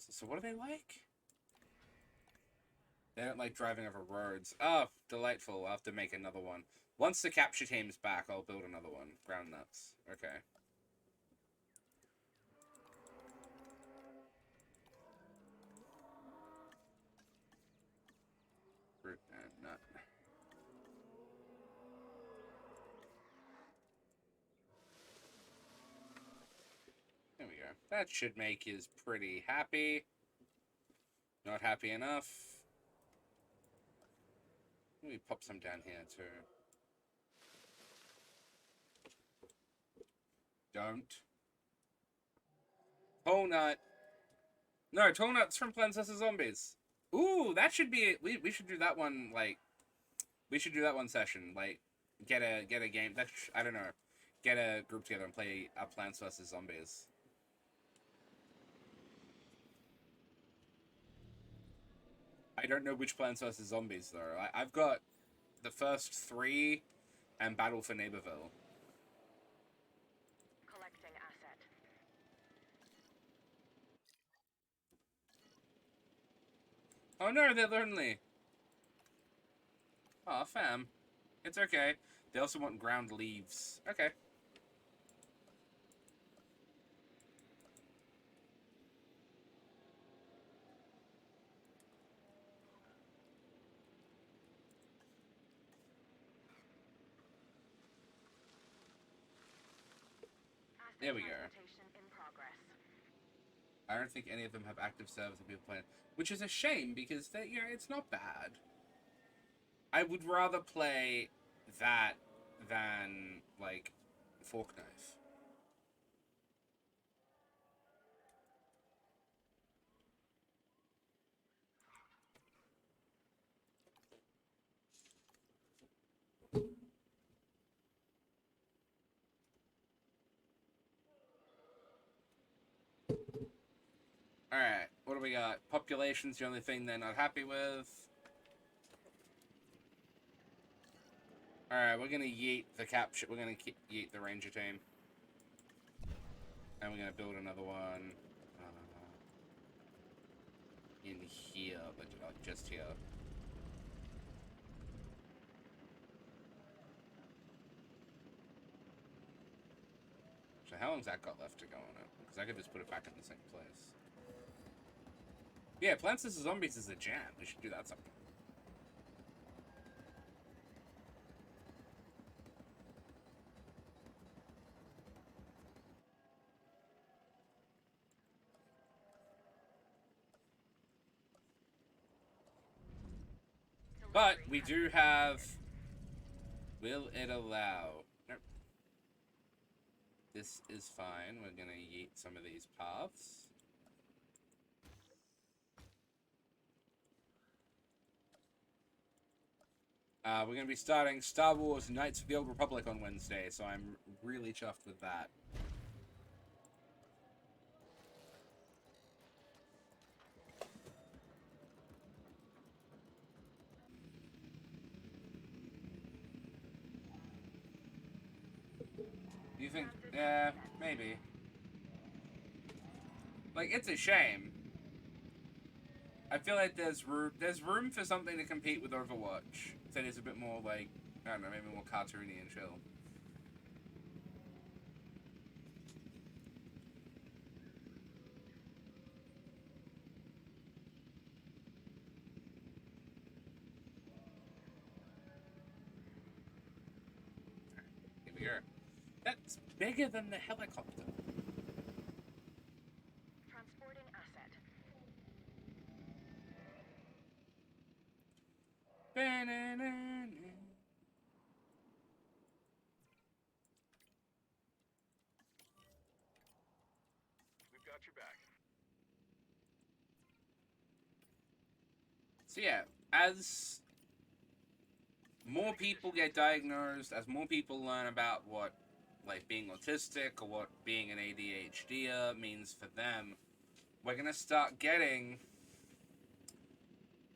So what do they like? They don't like driving over roads. Oh, delightful. I'll have to make another one. Once the capture team's back, I'll build another one. Ground nuts. Okay. Fruit and nut. There we go. That should make his pretty happy. Not happy enough. Let me pop some down here too. Don't. Toll nut. No, toll nuts from Plants vs Zombies. Ooh, that should be. We should do that one. Like, we should do that one session. Like, get a game. That I don't know. Get a group together and play Plants vs Zombies. I don't know which Plants vs Zombies though. I've got the first 3 and Battle for Neighborville. Collecting asset. Oh no, they're lonely. Aw, fam. It's okay. They also want ground leaves. Okay. There we go. In progress. I don't think any of them have active servers that people playing, which is a shame because it's not bad. I would rather play that than like Fork Knife. Alright, what do we got? Population's the only thing they're not happy with. Alright, we're gonna yeet the capture. We're gonna yeet the ranger team. And we're gonna build another one. In here, but just here. So how long's that got left to go on it? Because I could just put it back in the same place. Yeah, Plants vs Zombies is a jam. We should do that sometime. But we do have. Will it allow? Nope. This is fine. We're gonna yeet some of these paths. We're going to be starting Star Wars Knights of the Old Republic on Wednesday, so I'm really chuffed with that. Do you think? Yeah, maybe. Like, it's a shame. I feel like there's room for something to compete with Overwatch that is a bit more like, I don't know, maybe more cartoony and chill. Here we go. That's bigger than the helicopter. Transporting asset. We've got your back. So yeah, as more people get diagnosed, as more people learn about what, like, being autistic or what being an ADHD means for them, we're gonna start getting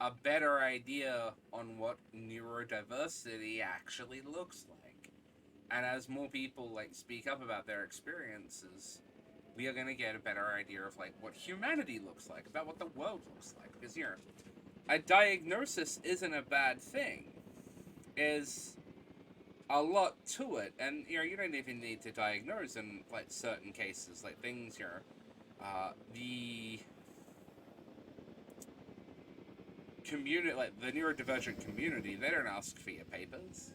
a better idea on what neurodiversity actually looks like. And as more people, like, speak up about their experiences, we are going to get a better idea of, like, what humanity looks like, about what the world looks like. Because, you know, a diagnosis isn't a bad thing. There's a lot to it. And, you know, you don't even need to diagnose in, like, certain cases. Like, things, you know, the community, like, the neurodivergent community, they don't ask for your papers.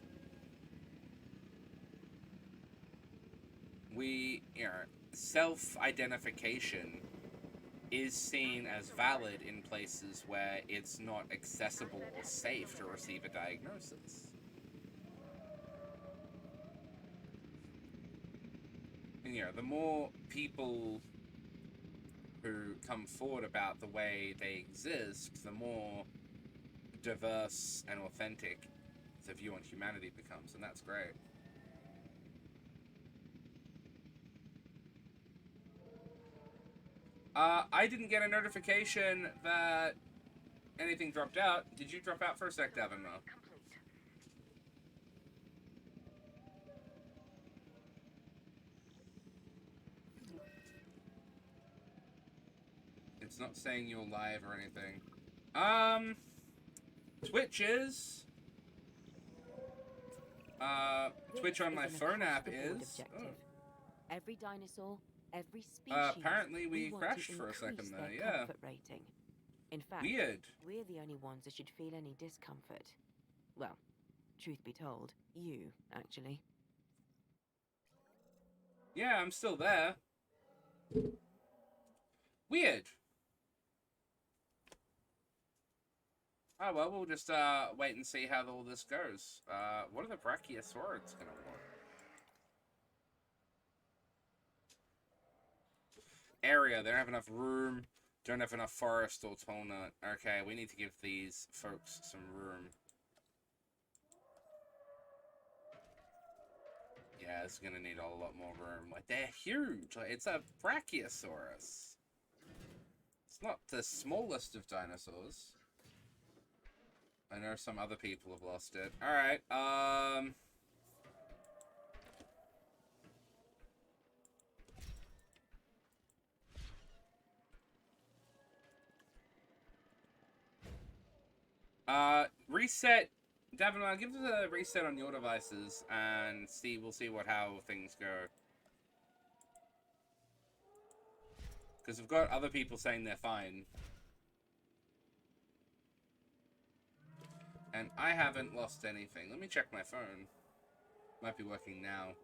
We, you know, self-identification is seen as valid in places where it's not accessible or safe to receive a diagnosis. And, you know, the more people who come forward about the way they exist, the more diverse and authentic the view on humanity becomes, and that's great. I didn't get a notification that anything dropped out. Did you drop out for a sec, Devin? It's not saying you're live or anything. Twitch is. Twitch on my phone app is. Oh. Every dinosaur, every species. Apparently we crashed for a second there. Yeah. Comfort rating. In fact, weird. We're the only ones that should feel any discomfort. Well, truth be told, you actually. Yeah, I'm still there. Weird. Oh well, we'll just wait and see how all this goes. What are the brachiosaurids gonna want? Area, they don't have enough room, don't have enough forest or tall nut. Okay, we need to give these folks some room. Yeah, it's gonna need a lot more room. Like, they're huge. Like, it's a brachiosaurus. It's not the smallest of dinosaurs. I know some other people have lost it. Alright, reset. Davin, give us a reset on your devices and we'll see how things go. Because we've got other people saying they're fine. And I haven't lost anything. Let me check my phone. Might be working now.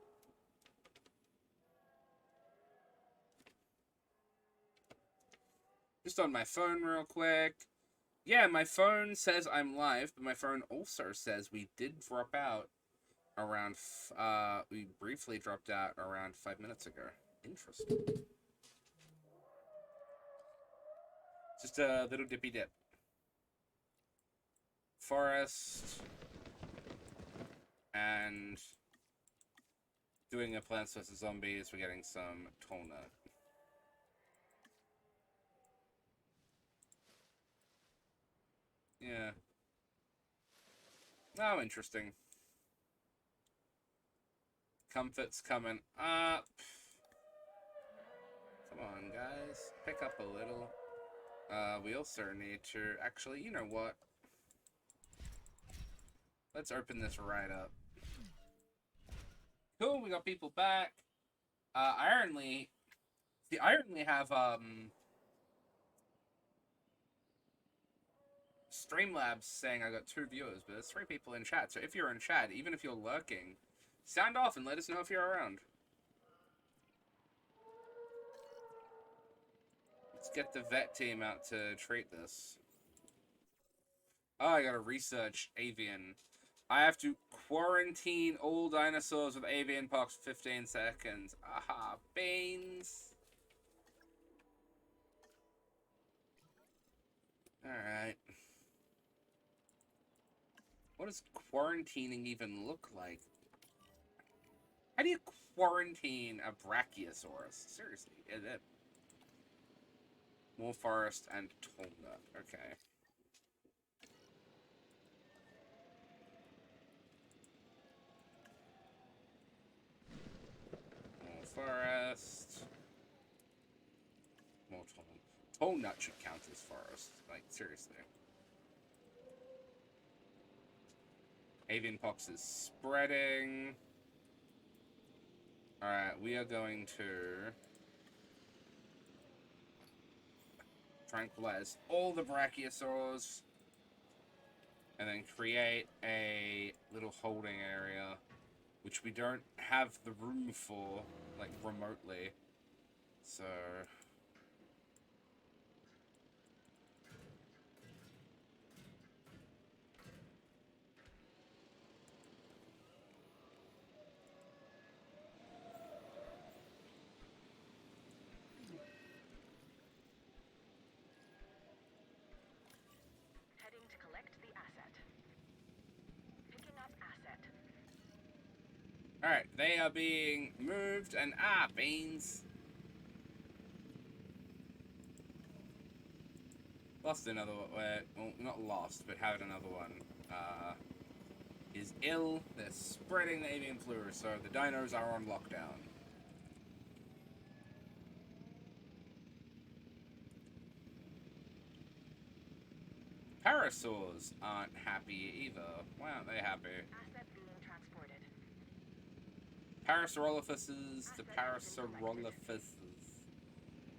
Just on my phone real quick. Yeah, my phone says I'm live, but my phone also says we did drop out around, we briefly dropped out around 5 minutes ago. Interesting. Just a little dippy dip. Forest. And doing a Plants vs. Zombies, we're getting some tall nut. Yeah. Oh, interesting. Comfort's coming up. Come on, guys. Pick up a little. We also need to... Actually, you know what? Let's open this right up. Cool, we got people back. I only have, Streamlabs saying I got 2 viewers, but there's 3 people in chat. So if you're in chat, even if you're lurking, sound off and let us know if you're around. Let's get the vet team out to treat this. Oh, I gotta research avian. I have to quarantine all dinosaurs with avian pox for 15 seconds. Aha, beans. Alright. What does quarantining even look like? How do you quarantine a Brachiosaurus? Seriously, is it? More forest and tall nut. Okay. More forest. More tall. Tall nut should count as forest. Like, seriously. Avian pox is spreading. Alright, we are going to tranquilize all the brachiosaurs and then create a little holding area, which we don't have the room for, like, remotely. So... Heading to collect the asset. Picking up asset. Alright, they are being moved and... Ah, beans! Lost another one. Well, not lost, but having another one. Is ill. They're spreading the avian flu, so the dinos are on lockdown. Parasaurs aren't happy either. Why aren't they happy? Asset being transported. The Parasaurolophuses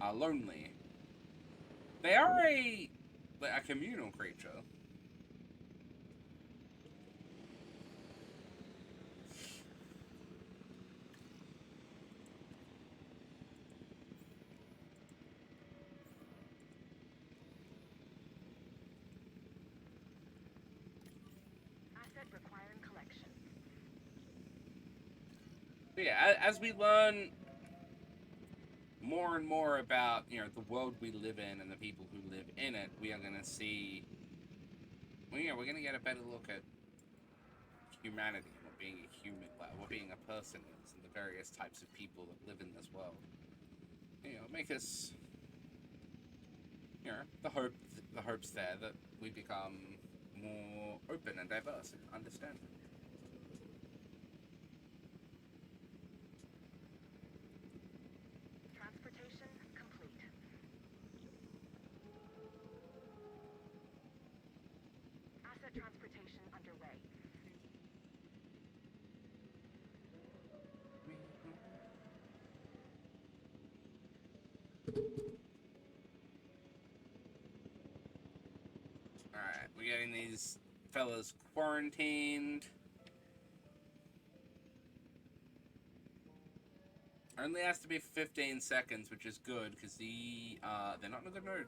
are lonely. They are a communal creature. Asset requiring collection. But yeah, as we learn more and more about, you know, the world we live in and the people who live in it, we are going to see, well, yeah, we're going to get a better look at humanity, what being a human, what being a person is, and the various types of people that live in this world. You know, make us, you know, the hope's there that we become more open and diverse and understanding. Transportation complete. Asset transportation underway. Alright, we're getting these fellas quarantined. Only has to be 15 seconds, which is good, because they're not in a good mood.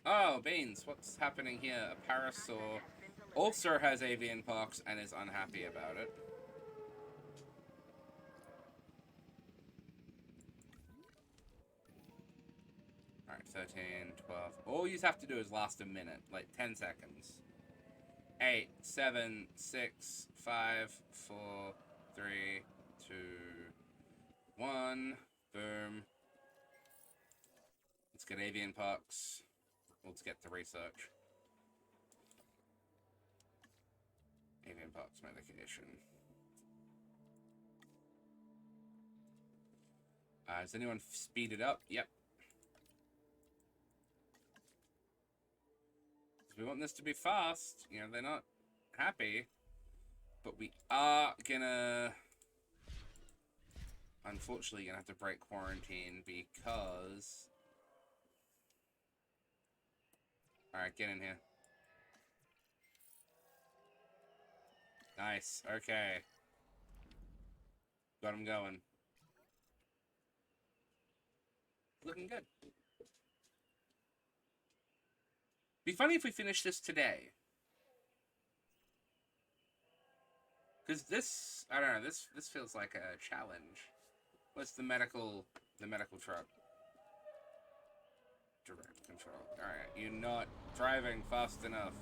Oh, Beans, what's happening here? A Parasaur also has avian pox and is unhappy about it. Alright, 13, 12. All you have to do is last a minute, like 10 seconds. 8, 7, 6, 5, 4, 3, 2, 1. Boom. Let's get avian pox. Let's get the research. Avian pox medication. Does anyone speed it up? Yep. We want this to be fast. You know, they're not happy. But we are gonna... Unfortunately, gonna have to break quarantine because... Alright, get in here. Nice. Okay. Got him going. Looking good. Be funny if we finish this today. Because this, I don't know, this feels like a challenge. What's the medical truck? Direct control. Alright, you're not driving fast enough.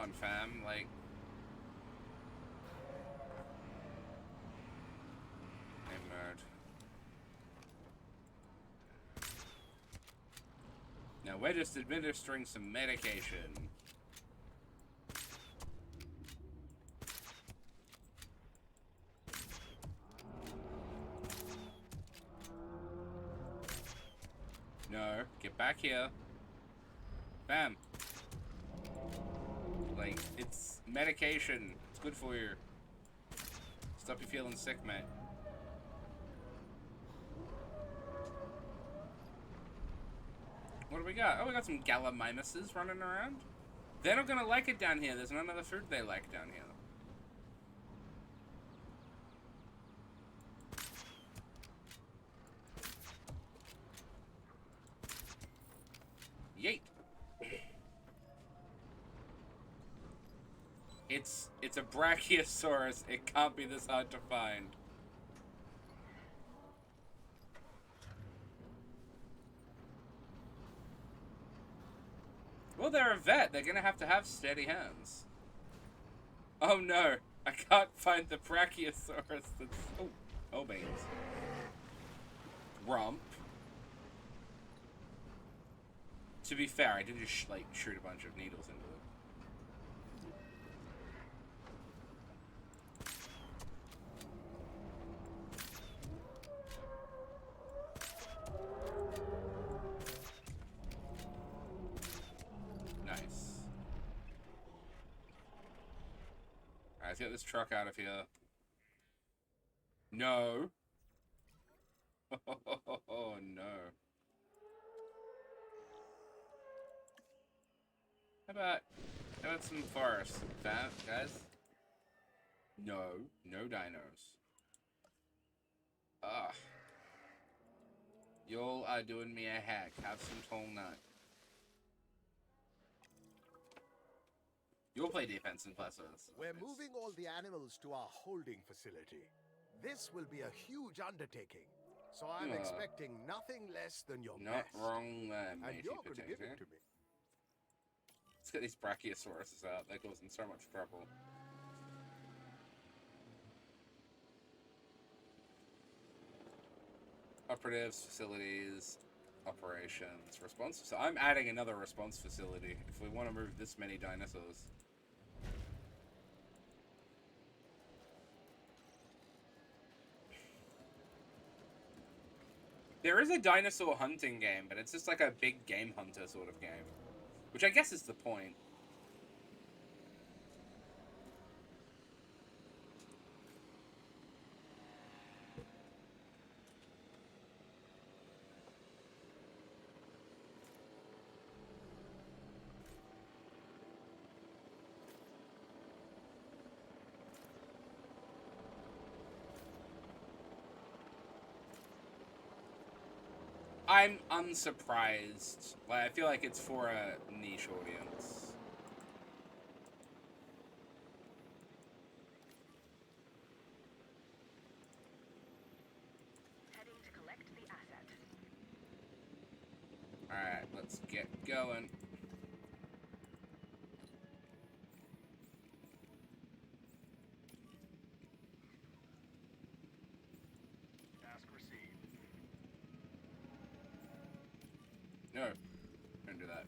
on, fam. Like... Game mode. Now, we're just administering some medication. No, get back here. Bam. Like, it's medication. It's good for you. Stop you feeling sick, mate. What do we got? Oh, we got some gallimimuses running around. They're not gonna like it down here. There's none other food they like down here. Yeet. It's a brachiosaurus. It can't be this hard to find. Well, they're a vet. They're gonna have to have steady hands. Oh no, I can't find the brachiosaurus. That's... Oh, beans. Rump. To be fair, I did just like shoot a bunch of needles into it. Nice. Alright, let's get this truck out of here. No. Oh no. How about some forest, guys? No dinos. Ugh. Y'all are doing me a hack. Have some tall nut. You'll play defense and plus us. We're moving all the animals to our holding facility. This will be a huge undertaking, so I'm expecting nothing less than your Not best. wrong there, And matey you're going to give potato. it to me. Let's get these brachiosauruses out. They're causing so much trouble. Operatives, facilities, operations, response. So I'm adding another response facility if we want to move this many dinosaurs. There is a dinosaur hunting game, but it's just like a big game hunter sort of game. Which I guess is the point. I'm unsurprised. Like, I feel like it's for a niche audience. Heading to collect the asset. Alright, let's get going. Task received. No, don't do that.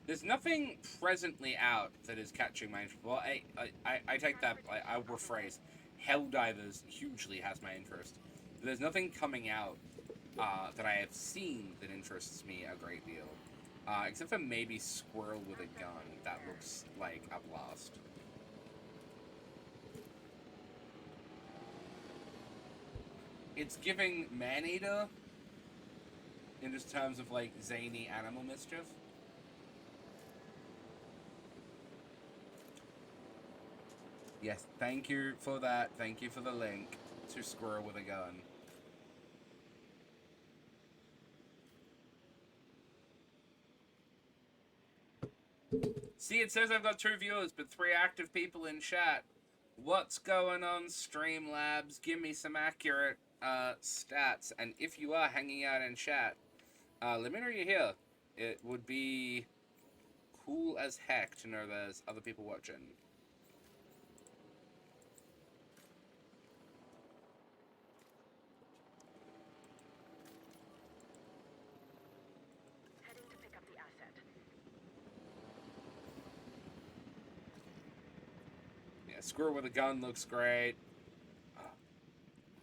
There's nothing presently out that is catching my interest. Well, I take that, I'll rephrase. Helldivers hugely has my interest. But there's nothing coming out that I have seen that interests me a great deal. Except for maybe Squirrel with a Gun. That looks like a blast. It's giving Maneater in just terms of, like, zany animal mischief. Yes, thank you for that. Thank you for the link to Squirrel with a Gun. See, it says I've got 2 viewers, but 3 active people in chat. What's going on, Streamlabs? Give me some accurate stats, and if you are hanging out in chat, let me know you're here. It would be cool as heck to know there's other people watching. Heading to pick up the asset. Yeah, Squirrel with a gun looks great.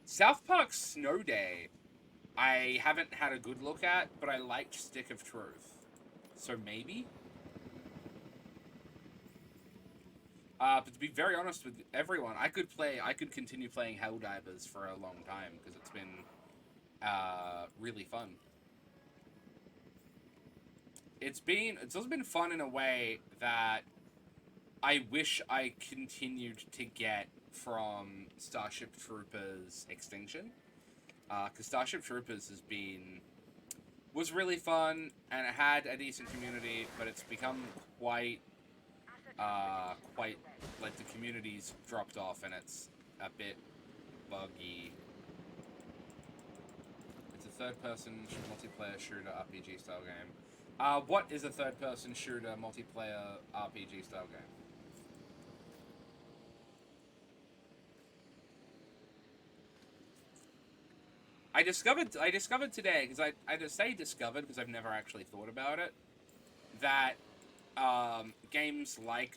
South Park Snow Day, I haven't had a good look at, but I liked Stick of Truth. So maybe? But to be very honest with everyone, I could continue playing Helldivers for a long time, because it's been really fun. It's also been fun in a way that I wish I continued to get from Starship Troopers Extinction. Because Starship Troopers was really fun, and it had a decent community, but it's become quite, like, the community's dropped off, and it's a bit buggy. It's a third-person multiplayer shooter RPG style game. What is a third-person shooter multiplayer RPG style game? I discovered today, because I just say discovered because I've never actually thought about it, that games like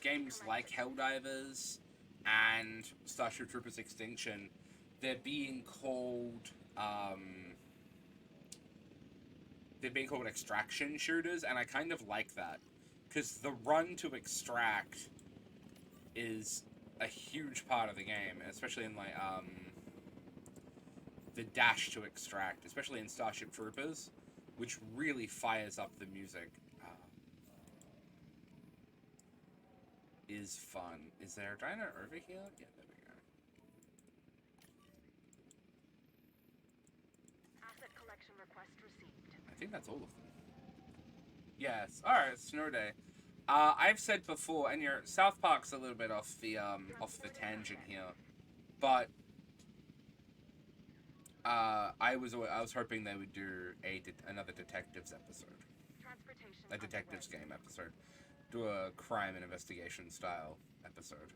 games like Helldivers and Starship Troopers Extinction, they're being called extraction shooters, and I kind of like that, because the run to extract is a huge part of the game, especially in like the dash to extract, especially in Starship Troopers, which really fires up the music. Is fun. Is there a dino over here? Yeah, there we go. Asset collection request received. I think that's all of them. Yes. Alright, Snow Day. I've said before, and your South Park's a little bit off the tangent here, but I was hoping they would do another detectives episode, a detectives game episode, do a crime and investigation style episode.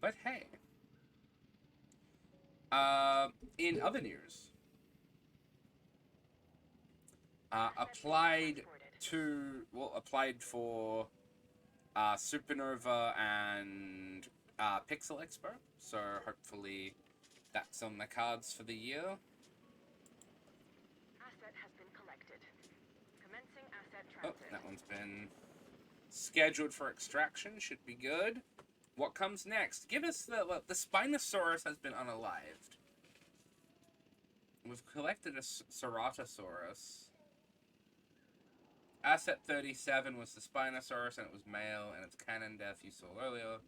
But hey, in other news, applied for Supernova and Pixel Expo, so hopefully that's on the cards for the year. Asset has been collected. Commencing asset Oh, transit. that one's been scheduled for extraction, should be good. What comes next? Give us the Spinosaurus has been unalived. We've collected a Ceratosaurus. Asset 37 was the Spinosaurus, and it was male, and it's canon death you saw earlier.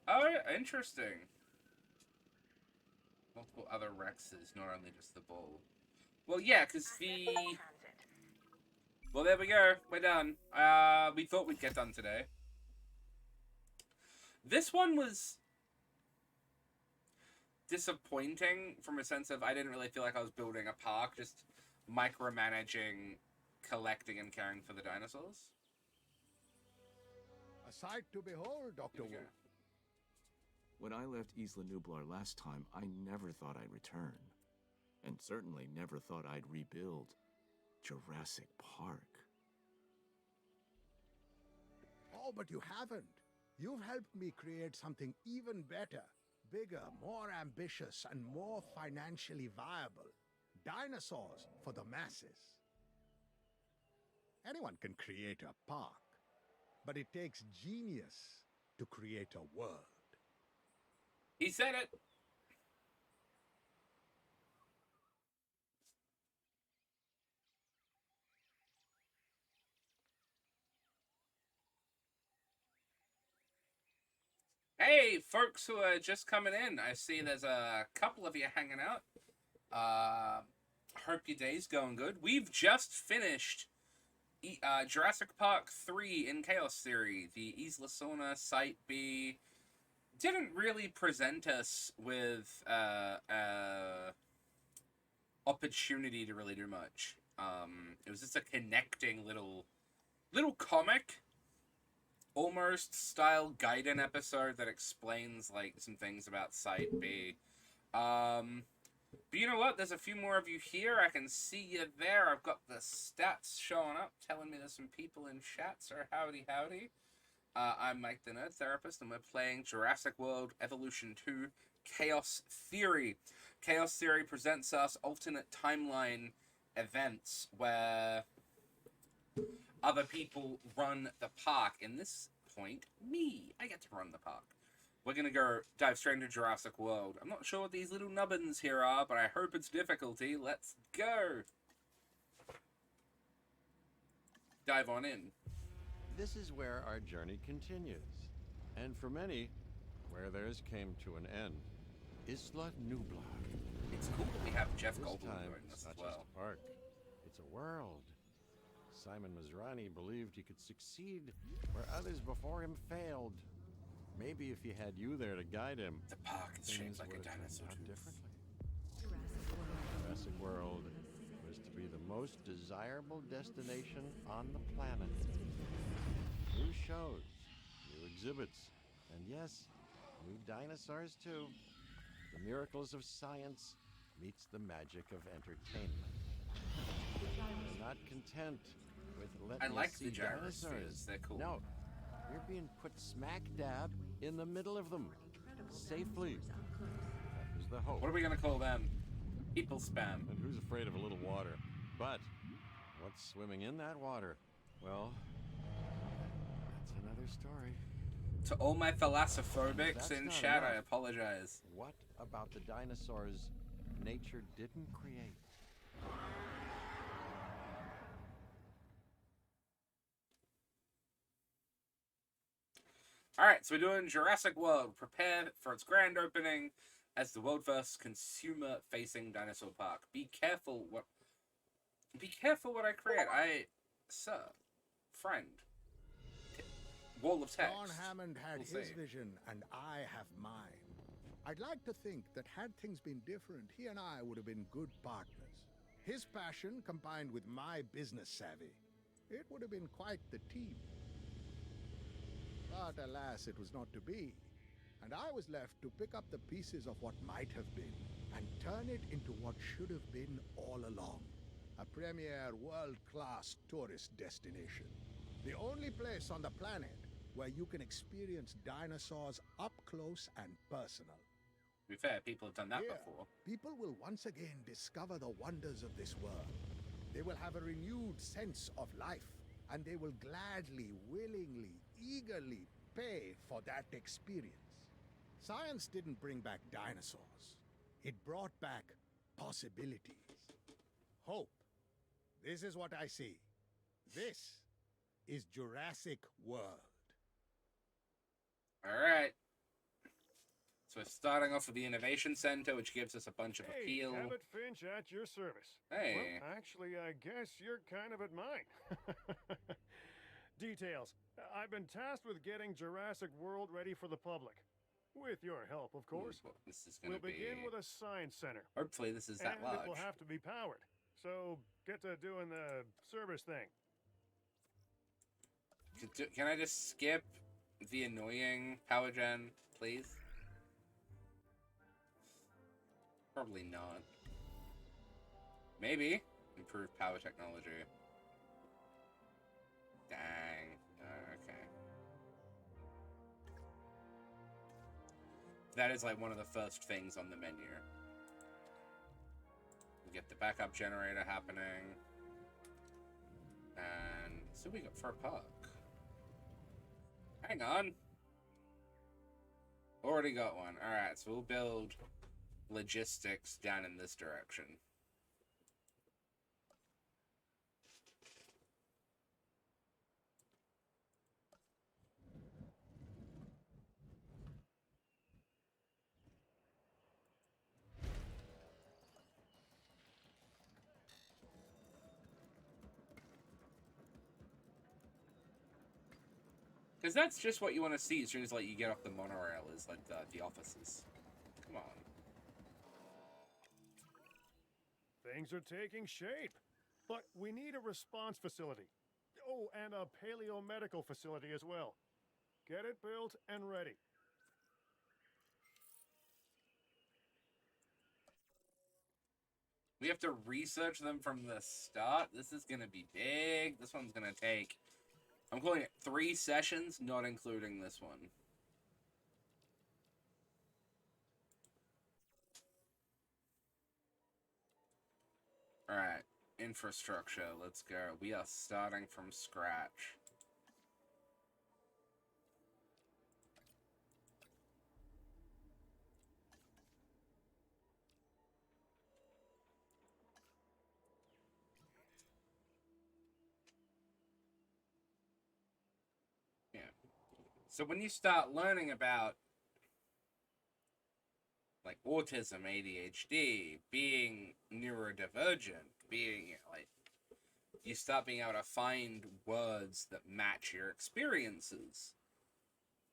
Oh, interesting. Multiple other Rexes, not only just the bull. Well, yeah, because well, there we go. We're done. We thought we'd get done today. This one was disappointing from a sense of I didn't really feel like I was building a park, just micromanaging, collecting, and caring for the dinosaurs. A sight to behold, Dr. Wolf. When I left Isla Nublar last time, I never thought I'd return. And certainly never thought I'd rebuild Jurassic Park. Oh, but you haven't. You've helped me create something even better, bigger, more ambitious, and more financially viable. Dinosaurs for the masses. Anyone can create a park, but it takes genius to create a world. He said it. Hey, folks who are just coming in. I see there's a couple of you hanging out. Hope your day's going good. We've just finished Jurassic Park 3 in Chaos Theory, the Isla Sorna Site B, didn't really present us with opportunity to really do much. It was just a connecting little comic, almost style Gaiden episode that explains like some things about Site B. But you know what? There's a few more of you here. I can see you there. I've got the stats showing up, telling me there's some people in chat. So howdy, howdy. I'm Mike the Nerd Therapist, and we're playing Jurassic World Evolution 2 Chaos Theory. Chaos Theory presents us alternate timeline events where other people run the park. In this point, me. I get to run the park. We're gonna go dive straight into Jurassic World. I'm not sure what these little nubbins here are, but I hope it's difficulty. Let's go! Dive on in. This is where our journey continues. And for many, where theirs came to an end. Isla Nublar. It's cool that we have Jeff This Goldblum time, doing it's this not as well. just a park. It's a world. Simon Masrani believed he could succeed where others before him failed. Maybe if he had you there to guide him, The park is shaped things like a would have turned dinosaur out tooth. differently. Jurassic World was to be the most desirable destination on the planet. New shows, new exhibits, and yes, new dinosaurs too. The miracles of science meets the magic of entertainment. We're not content with letting I like us see the gyrospheres. dinosaurs. They're cool. No, we're being put smack dab in the middle of them, safely. That was the hope. What are we gonna call them? People spam. And who's afraid of a little water? But what's swimming in that water? Well, that's another story. To all my thalassophobics That's in not chat, I enough. apologize. What about the dinosaurs nature didn't create? Alright, so we're doing Jurassic World. Prepare for its grand opening as the world first consumer-facing dinosaur park. Be careful what I create. Sir, friend. Wall of text. John Hammond had We'll his see. vision, and I have mine. I'd like to think that had things been different, he and I would have been good partners. His passion combined with my business savvy, it would have been quite the team. But alas, it was not to be. And I was left to pick up the pieces of what might have been and turn it into what should have been all along. A premier world-class tourist destination. The only place on the planet where you can experience dinosaurs up close and personal. To be fair, people have done that Here, before. people will once again discover the wonders of this world. They will have a renewed sense of life, and they will gladly, willingly, eagerly pay for that experience. Science didn't bring back dinosaurs. It brought back possibilities. Hope. This is what I see. This is Jurassic World. Alright. So we're starting off with the Innovation Center, which gives us a bunch of appeal. Hey, Cabot Finch at your service. Hey. Well, actually, I guess you're kind of at mine. Details. I've been tasked with getting Jurassic World ready for the public. With your help, of course. Ooh, this is gonna We'll be... begin with a science center. Hopefully this is that And large. it will have to be powered. So, get to doing the service thing. Can I just skip the annoying power gen, please? Probably not. Maybe. Improved power technology. Dang. Okay. That is like one of the first things on the menu. We get the backup generator happening. And so we got for a park. Hang on. Already got one. Alright, so we'll build logistics down in this direction. Because that's just what you want to see as soon as, like, you get off the monorail is, like, the offices. Come on. Things are taking shape. But we need a response facility. Oh, and a paleomedical facility as well. Get it built and ready. We have to research them from the start. This is going to be big. This one's going to take... I'm calling it 3 sessions, not including this one. Alright. Infrastructure. Let's go. We are starting from scratch. Yeah. So when you start learning about like autism, ADHD, being neurodivergent, being like, you start being able to find words that match your experiences.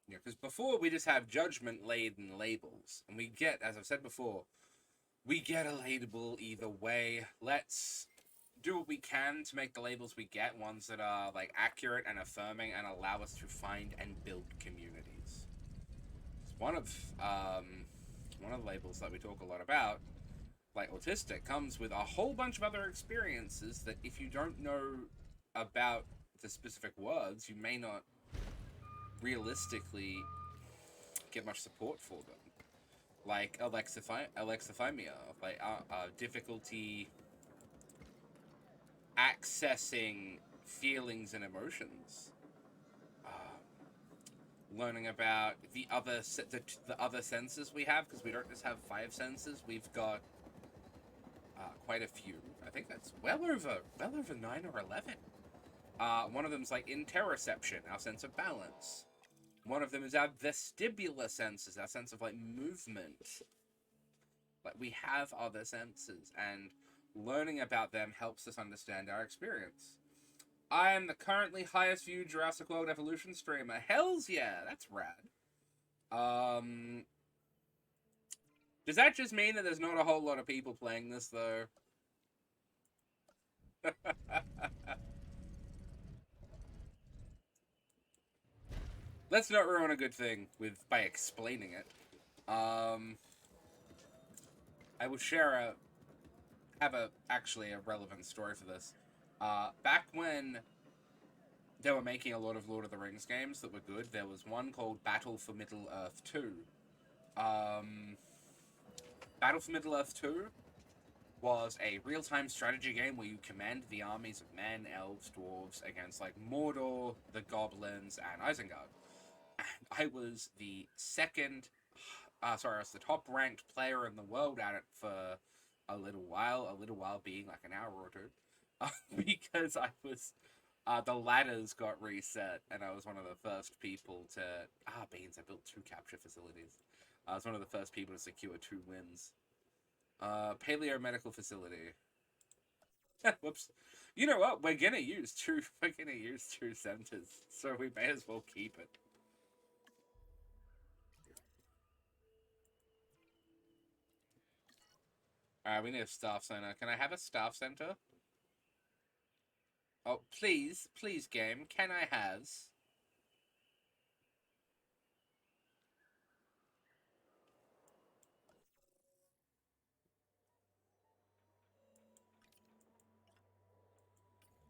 You know, because before we just have judgment-laden labels, and we get, as I've said before, we get a label either way. Let's do what we can to make the labels we get ones that are like accurate and affirming and allow us to find and build communities. One of the labels that we talk a lot about, like autistic, comes with a whole bunch of other experiences that if you don't know about the specific words, you may not realistically get much support for them. Like alexithymia, like difficulty accessing feelings and emotions. Learning about the other senses we have, because we don't just have 5 senses. We've got quite a few. I think that's well over 9 or 11. One of them is like interoception, our sense of balance. One of them is our vestibular senses, our sense of like movement. Like we have other senses, and learning about them helps us understand our experience. I am the currently highest viewed Jurassic World Evolution streamer. Hells yeah, that's rad. Does that just mean that there's not a whole lot of people playing this, though? Let's not ruin a good thing by explaining it. I will have actually a relevant story for this. Back when they were making a lot of Lord of the Rings games that were good, there was one called Battle for Middle-earth 2. Battle for Middle-earth 2 was a real-time strategy game where you command the armies of men, elves, dwarves against like Mordor, the goblins, and Isengard. And I was the I was the top-ranked player in the world at it for a little while being like an hour or two, because I was, the ladders got reset, and I was one of the first people to, beans, I built 2 capture facilities. I was one of the first people to secure 2 wins. Paleo medical facility. Whoops. You know what? We're gonna use 2 centers, so we may as well keep it. Alright, we need a staff center. Can I have a staff center? Oh, please, game, can I has?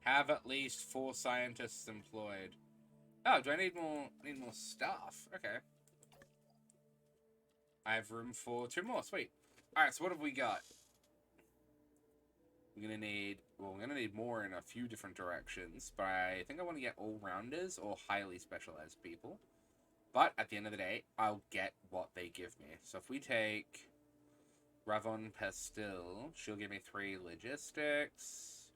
Have at least 4 scientists employed. Oh, do I need more staff? Okay. I have room for 2 more, sweet. Alright, so what have we got? We're gonna need more in a few different directions, but I think I want to get all-rounders or highly specialized people. But at the end of the day, I'll get what they give me. So if we take Ravon Pestil, she'll give me 3 logistics.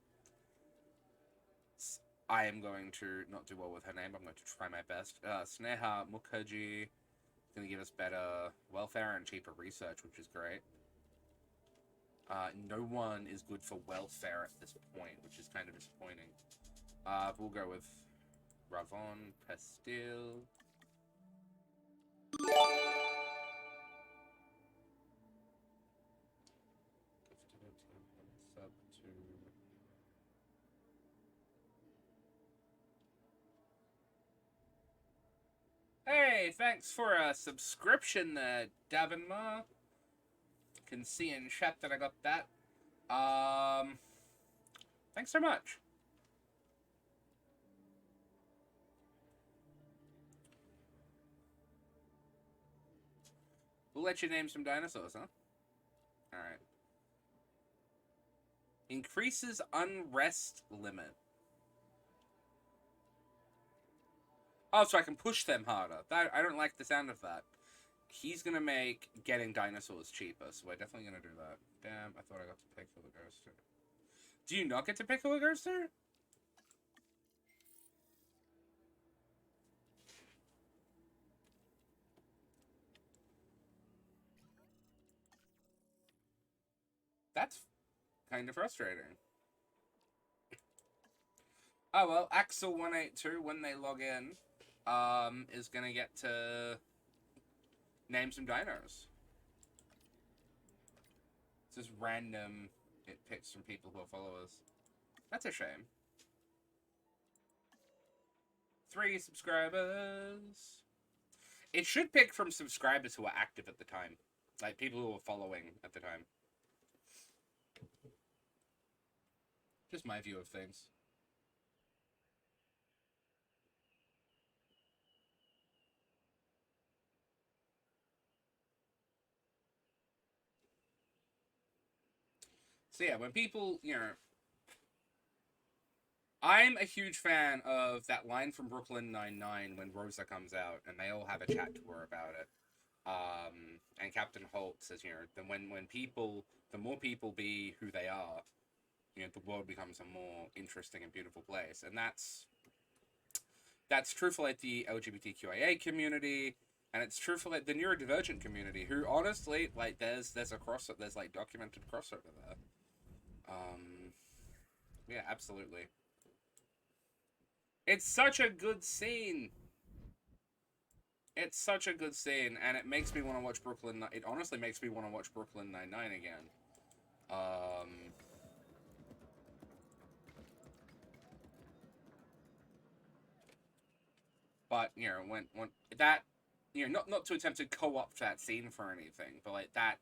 I am going to not do well with her name. I'm going to try my best. Sneha Mukherjee is going to give us better welfare and cheaper research, which is great. No one is good for welfare at this point, which is kind of disappointing. We'll go with Ravon, Pastil. Sub to... Hey, thanks for a subscription, Davenmar. Can see in chat that I got that. Thanks so much. We'll let you name some dinosaurs, huh? Alright. Increases unrest limit. Oh, so I can push them harder. I don't like the sound of that. He's gonna make getting dinosaurs cheaper, so we're definitely gonna do that. Damn, I thought I got to pick for the ghoster. Do you not get to pick for the ghoster? That's kind of frustrating. Oh well, Axel182, when they log in, is gonna get to name some dinos. It's just random, it picks from people who are followers. That's a shame. 3 subscribers. It should pick from subscribers who are active at the time. Like, people who are following at the time. Just my view of things. So yeah, when people, you know... I'm a huge fan of that line from Brooklyn Nine-Nine when Rosa comes out, and they all have a chat to her about it. And Captain Holt says, you know, then when people, the more people be who they are, you know, the world becomes a more interesting and beautiful place. And that's true for, like, the LGBTQIA community, and it's true for, like, the neurodivergent community, who, honestly, like, there's like, documented crossover there. Yeah, absolutely. It's such a good scene. It's such a good scene, and it makes me want to watch Brooklyn. It honestly makes me want to watch Brooklyn Nine-Nine again. But you know, when that, you know, not to attempt to co-opt that scene for anything, but like that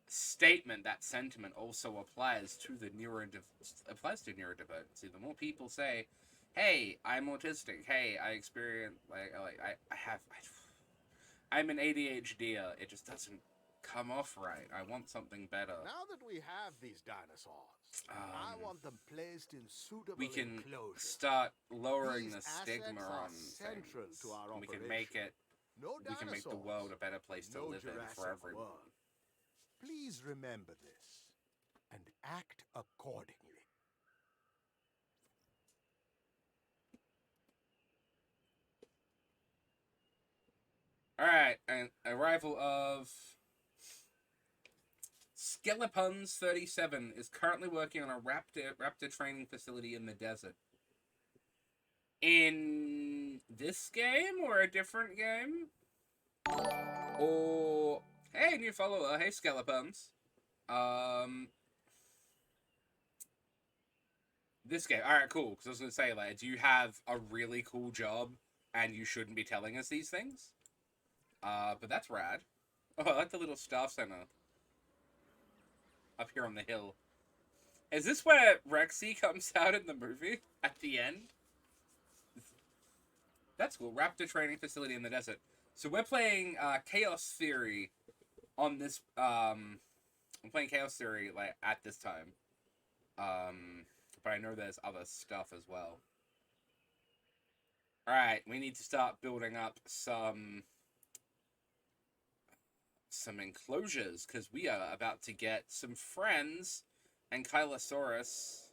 statement, that sentiment also applies to the neurodivergency. The more people say, "Hey, I'm autistic. Hey, I experience I'm an ADHD. It just doesn't come off right. I want something better." Now that we have these dinosaurs, I want them placed in suitable We can enclosures. start lowering These the stigma assets are on central things. to our We can operation. make it. No We can make the dinosaurs, world a better place to no live in Jurassic for everyone. World. Please remember this and act accordingly. All right, and arrival of Skelepuns37 is currently working on a raptor training facility in the desert. In this game or a different game? Or hey, new follower. Hey, Skelepuns. This game. All right, cool. Because I was gonna say, like, do you have a really cool job and you shouldn't be telling us these things? But that's rad. Oh, I like the little staff center up here on the hill. Is this where Rexy comes out in the movie at the end? That's cool. Raptor training facility in the desert. So we're playing Chaos Theory on this. I'm playing Chaos Theory like at this time. But I know there's other stuff as well. All right, we need to start building up some enclosures because we are about to get some friends and Kylosaurus.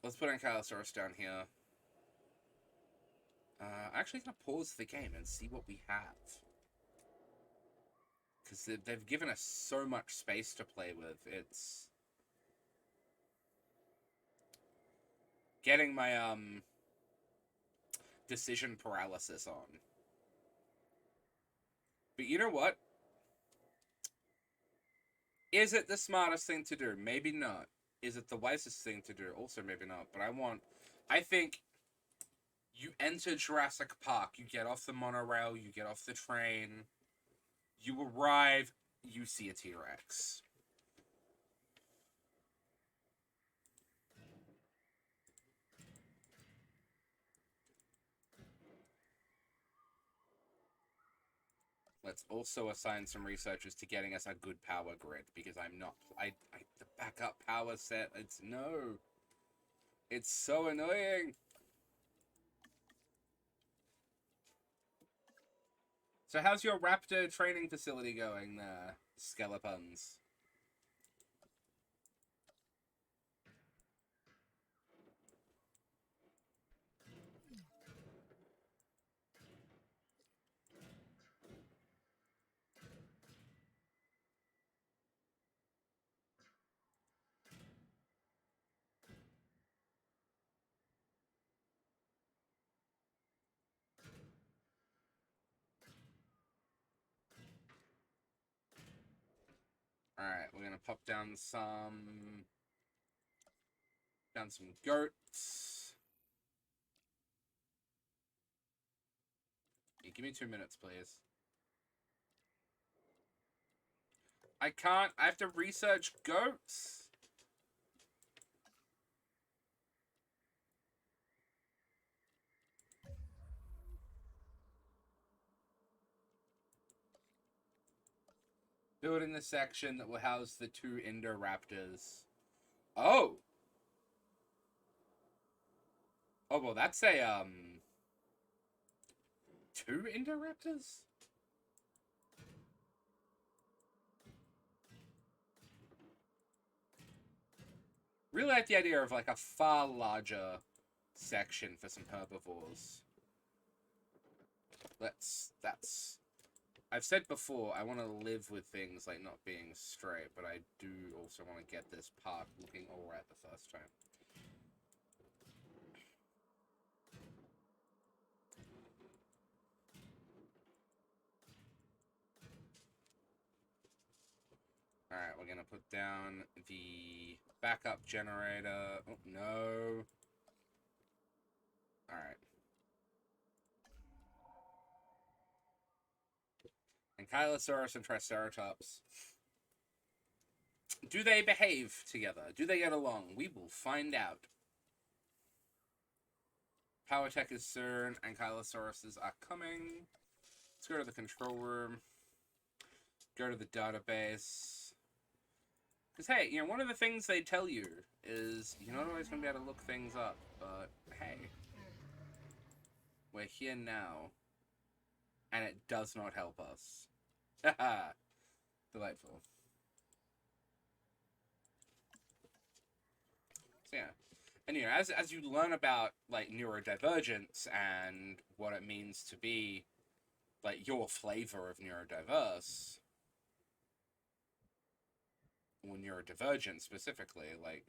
Let's put Ankylosaurus down here. Actually gonna pause the game and see what we have. Because they've given us so much space to play with. It's... Getting my, decision paralysis on. But you know what? Is it the smartest thing to do? Maybe not. Is it the wisest thing to do? Also maybe not. But I think you enter Jurassic Park, you get off the monorail, you get off the train, you arrive, you see a T-Rex. Let's also assign some researchers to getting us a good power grid, because the backup power set, it's so annoying. So how's your raptor training facility going there, Skelepons? Alright, we're gonna pop down some goats. Yeah, give me 2 minutes, please. I have to research goats? Building the section that will house the 2 Indoraptors. Oh! Oh, well, that's a, 2 Indoraptors? Really like the idea of, like, a far larger section for some herbivores. I've said before, I want to live with things like not being straight, but I do also want to get this park looking alright the first time. Alright, we're gonna put down the backup generator. Oh, no. Alright. Ankylosaurus and Triceratops. Do they behave together? Do they get along? We will find out. Power tech is soon. Ankylosauruses are coming. Let's go to the control room. Go to the database. Because, hey, you know, one of the things they tell you is you're not always going to be able to look things up. But, hey. We're here now. And it does not help us. Haha. Delightful. So, yeah. And, you know, as you learn about, like, neurodivergence and what it means to be, like, your flavor of neurodiverse, or neurodivergent specifically, like,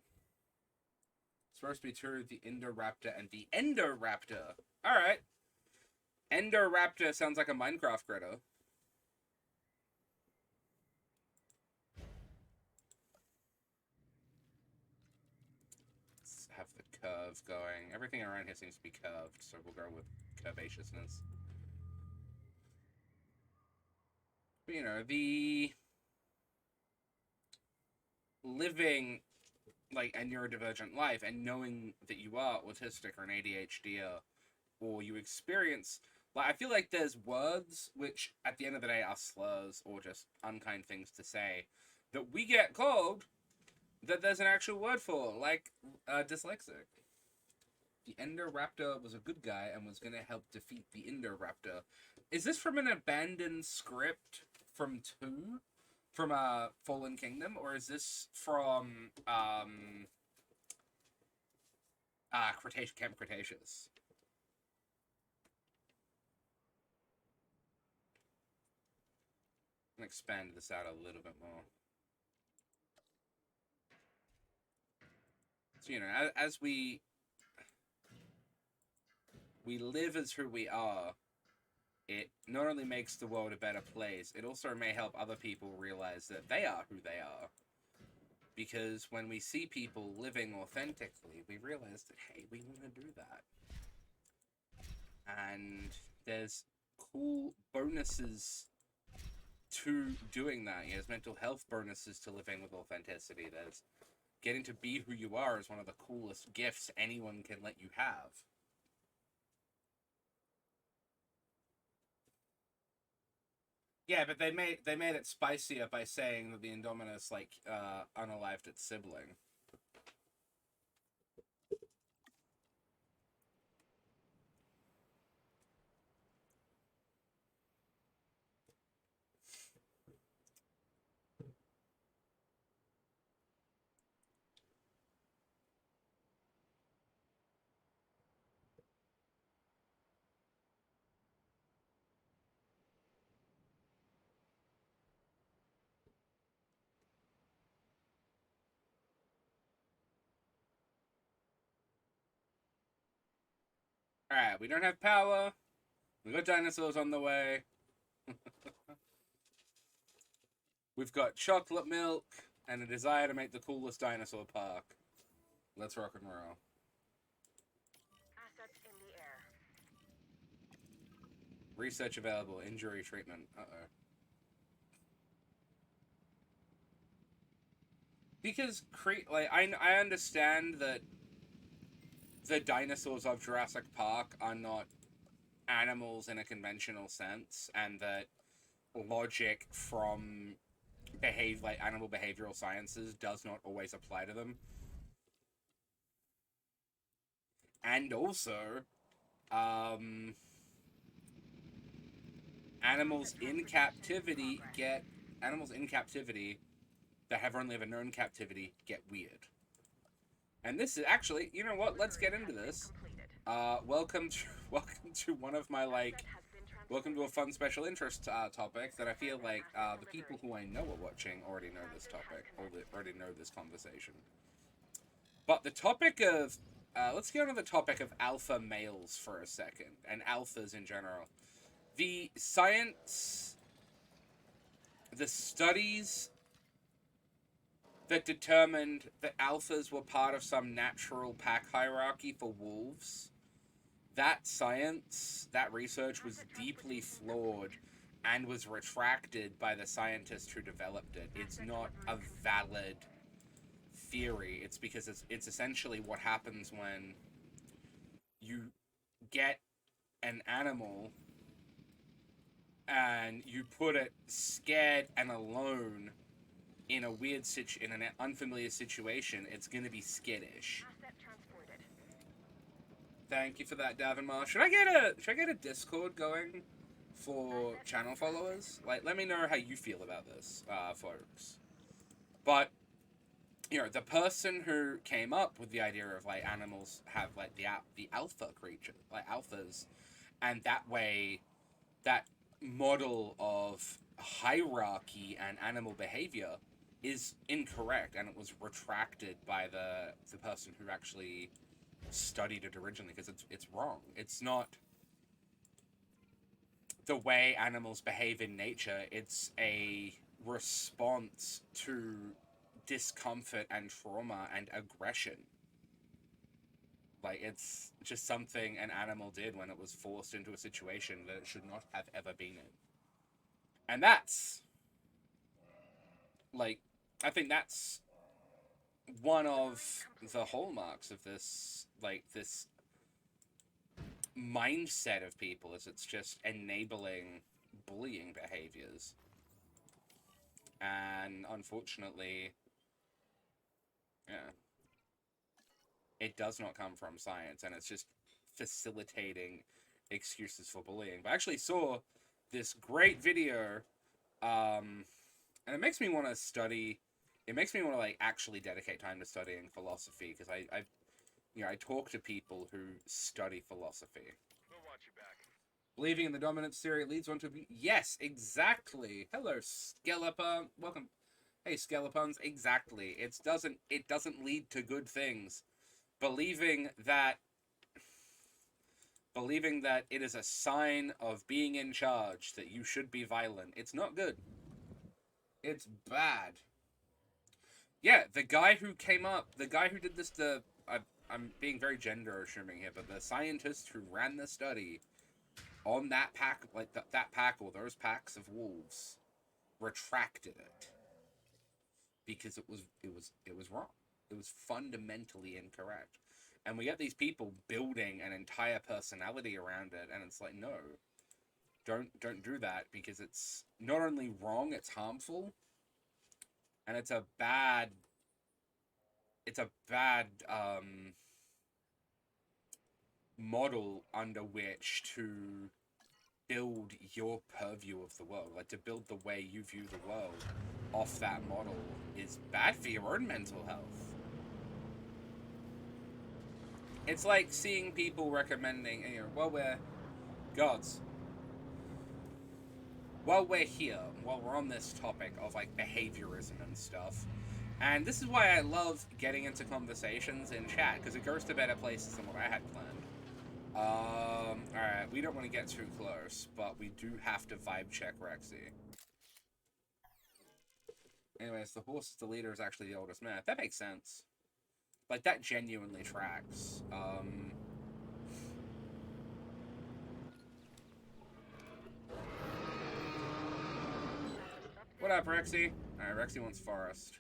it's supposed to be true of the Indoraptor and the Endoraptor. Alright. Endoraptor sounds like a Minecraft critter. Let's have the curve going. Everything around here seems to be curved, so we'll go with curvaceousness. But, you know, the living, like, a neurodivergent life and knowing that you are autistic or an ADHD or you experience, like, I feel like there's words which, at the end of the day, are slurs or just unkind things to say that we get called that there's an actual word for, like, dyslexic. The Endoraptor was a good guy and was going to help defeat the Indoraptor. Is this from an abandoned script from 2? From Fallen Kingdom? Or is this from Camp Cretaceous? I'm going to expand this out a little bit more. So, you know, as we we live as who we are, it not only makes the world a better place, it also may help other people realize that they are who they are. Because when we see people living authentically, we realize that, hey, we want to do that. And there's cool bonuses to doing that. There's mental health bonuses to living with authenticity. There's getting to be who you are is one of the coolest gifts anyone can let you have. Yeah, but they made it spicier by saying that the Indominus unalived its sibling. Alright, we don't have power. We've got dinosaurs on the way. We've got chocolate milk and a desire to make the coolest dinosaur park. Let's rock and roll. Assets in the air. Research available. Injury treatment. Uh-oh. Because, I understand that the dinosaurs of Jurassic Park are not animals in a conventional sense, and that logic from animal behavioral sciences does not always apply to them. And also, animals in captivity that have only ever known captivity get weird. And this is actually, you know what? Let's get into this. Welcome to one of my welcome to a fun special interest topic that I feel like the people who I know are watching already know this topic, or already know this conversation. But the topic of let's get on to the topic of alpha males for a second, and alphas in general. The science, the studies that determined that alphas were part of some natural pack hierarchy for wolves, that science, that research was deeply flawed and was retracted by the scientist who developed it. It's not a valid theory. It's because it's essentially what happens when you get an animal and you put it scared and alone in a in an unfamiliar situation. It's gonna be skittish. Thank you for that, Davenmar. Should I get a Discord going for channel followers? Let me know how you feel about this, folks. But the person who came up with the idea of animals have the alpha creature, alphas, and that way, that model of hierarchy and animal behavior is incorrect, and it was retracted by the person who actually studied it originally, because it's wrong. It's not the way animals behave in nature. It's a response to discomfort and trauma and aggression. It's just something an animal did when it was forced into a situation that it should not have ever been in. And that's I think that's one of the hallmarks of this this mindset of people, is it's just enabling bullying behaviors. And unfortunately, it does not come from science, and it's just facilitating excuses for bullying. But I actually saw this great video, and it makes me want to study. It makes me want to actually dedicate time to studying philosophy, because I talk to people who study philosophy. We'll watch you back. Believing in the dominance theory leads one to be... Yes, exactly. Hello, Skelepon. Welcome. Hey, Skelepons. Exactly. It doesn't lead to good things. Believing that believing that it is a sign of being in charge that you should be violent. It's not good. It's bad. Yeah, the guy who came up, the guy who did this, I'm being very gender assuming here, but the scientist who ran the study on that pack, like that pack or those packs of wolves, retracted it because it was wrong. It was fundamentally incorrect. And we get these people building an entire personality around it, and it's like, no, don't do that, because it's not only wrong, it's harmful, and it's a bad model under which to build your purview of the world. Like, to build the way you view the world off that model is bad for your own mental health. It's like seeing people recommending, you know, well, we're gods. While we're here, while we're on this topic of, like, behaviorism and stuff, and this is why I love getting into conversations in chat, because it goes to better places than what I had planned. Alright, we don't want to get too close, but we do have to vibe check Rexy. Anyways, the horse is the leader is actually the oldest man. That makes sense. Like, that genuinely tracks. What up, Rexy? Alright, Rexy wants forest.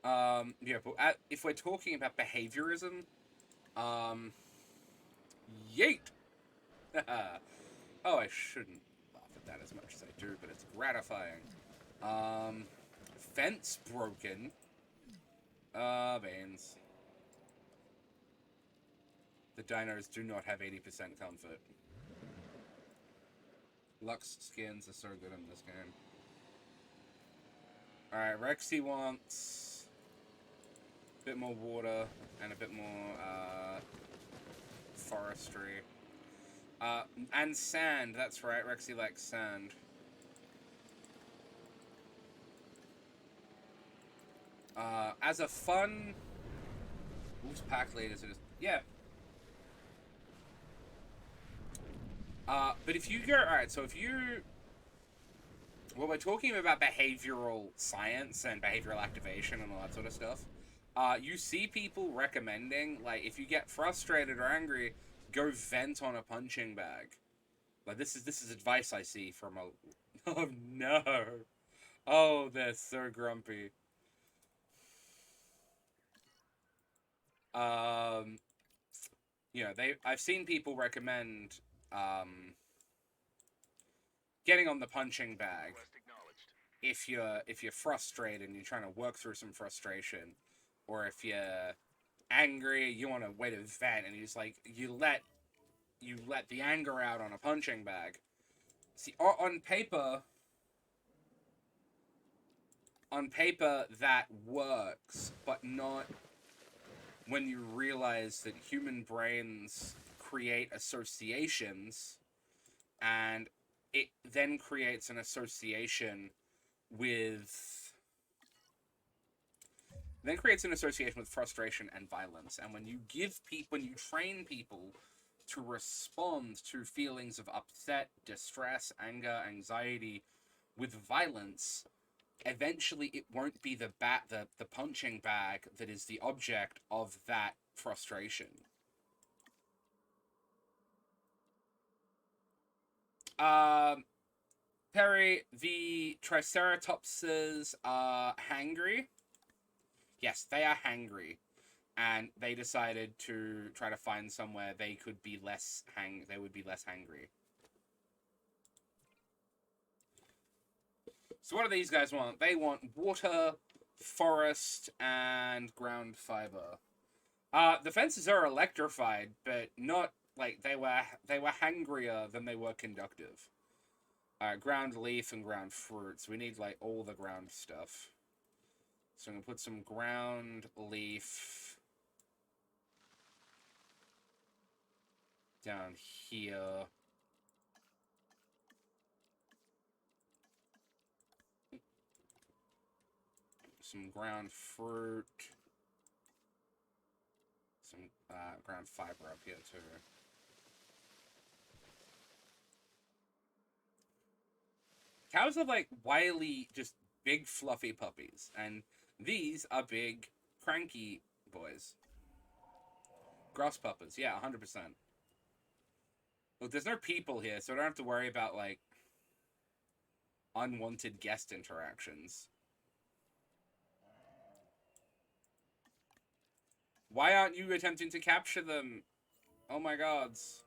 Yeah, but if we're talking about behaviorism, yeet! Oh, I shouldn't laugh at that as much as I do, but it's gratifying. Fence broken. Banes. The dinos do not have 80% comfort. Lux skins are so good in this game. Alright, Rexy wants a bit more water and a bit more, forestry. And sand, that's right, Rexy likes sand. As a fun... Who's pack leaders? Yeah. But if you go... Alright, so if you... Well, we're talking about behavioral science and behavioral activation and all that sort of stuff. You see people recommending, like, if you get frustrated or angry, go vent on a punching bag. Like, this is advice I see from a... Oh, no. Oh, they're so grumpy. You know, I've seen people recommend, getting on the punching bag if you're frustrated and you're trying to work through some frustration, or if you're angry, you want a way to vent, and you let the anger out on a punching bag. See, on paper that works, but not when you realize that human brains create associations, and it then creates an association with frustration and violence. And when you train people to respond to feelings of upset, distress, anger, anxiety with violence, eventually it won't be the punching bag that is the object of that frustration. Perry, the Triceratopses are hangry. Yes, they are hangry. And they decided to try to find somewhere they would be less hangry. So what do these guys want? They want water, forest, and ground fiber. The fences are electrified, but not like they were hangrier than they were conductive. Ground leaf and ground fruits. We need like all the ground stuff. So I'm gonna put some ground leaf down here. Some ground fruit. Some ground fiber up here too. Cows are like wily, just big fluffy puppies, and these are big cranky boys. Grass puppers, yeah, 100%. Look, there's no people here, so I don't have to worry about like unwanted guest interactions. Why aren't you attempting to capture them? Oh my gods.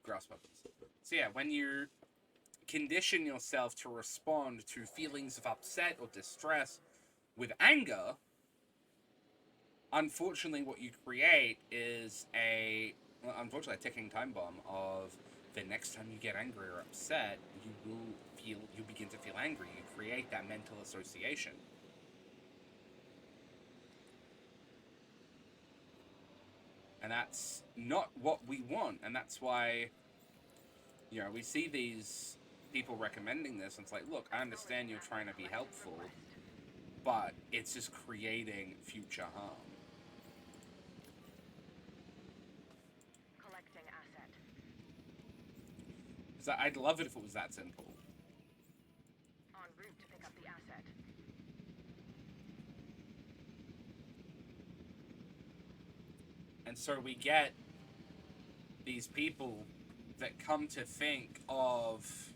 Grass puppers. So yeah, when you condition yourself to respond to feelings of upset or distress with anger, unfortunately what you create is a ticking time bomb of the next time you get angry or upset, you begin to feel angry. You create that mental association. And that's not what we want, and that's why, you know, we see these people recommending this, and it's like, look, I understand you're trying to be helpful, but it's just creating future harm. Collecting asset. So I'd love it if it was that simple. En route to pick up the asset. And so we get these people that come to think of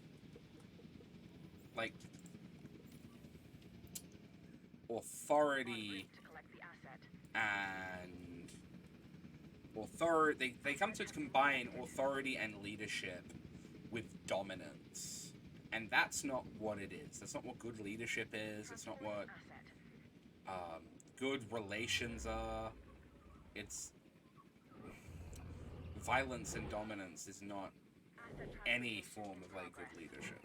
like authority and they come to combine authority and leadership with dominance, and that's not what it is. That's not what good leadership is. It's not what good relations are. It's violence and dominance is not any form of like good leadership.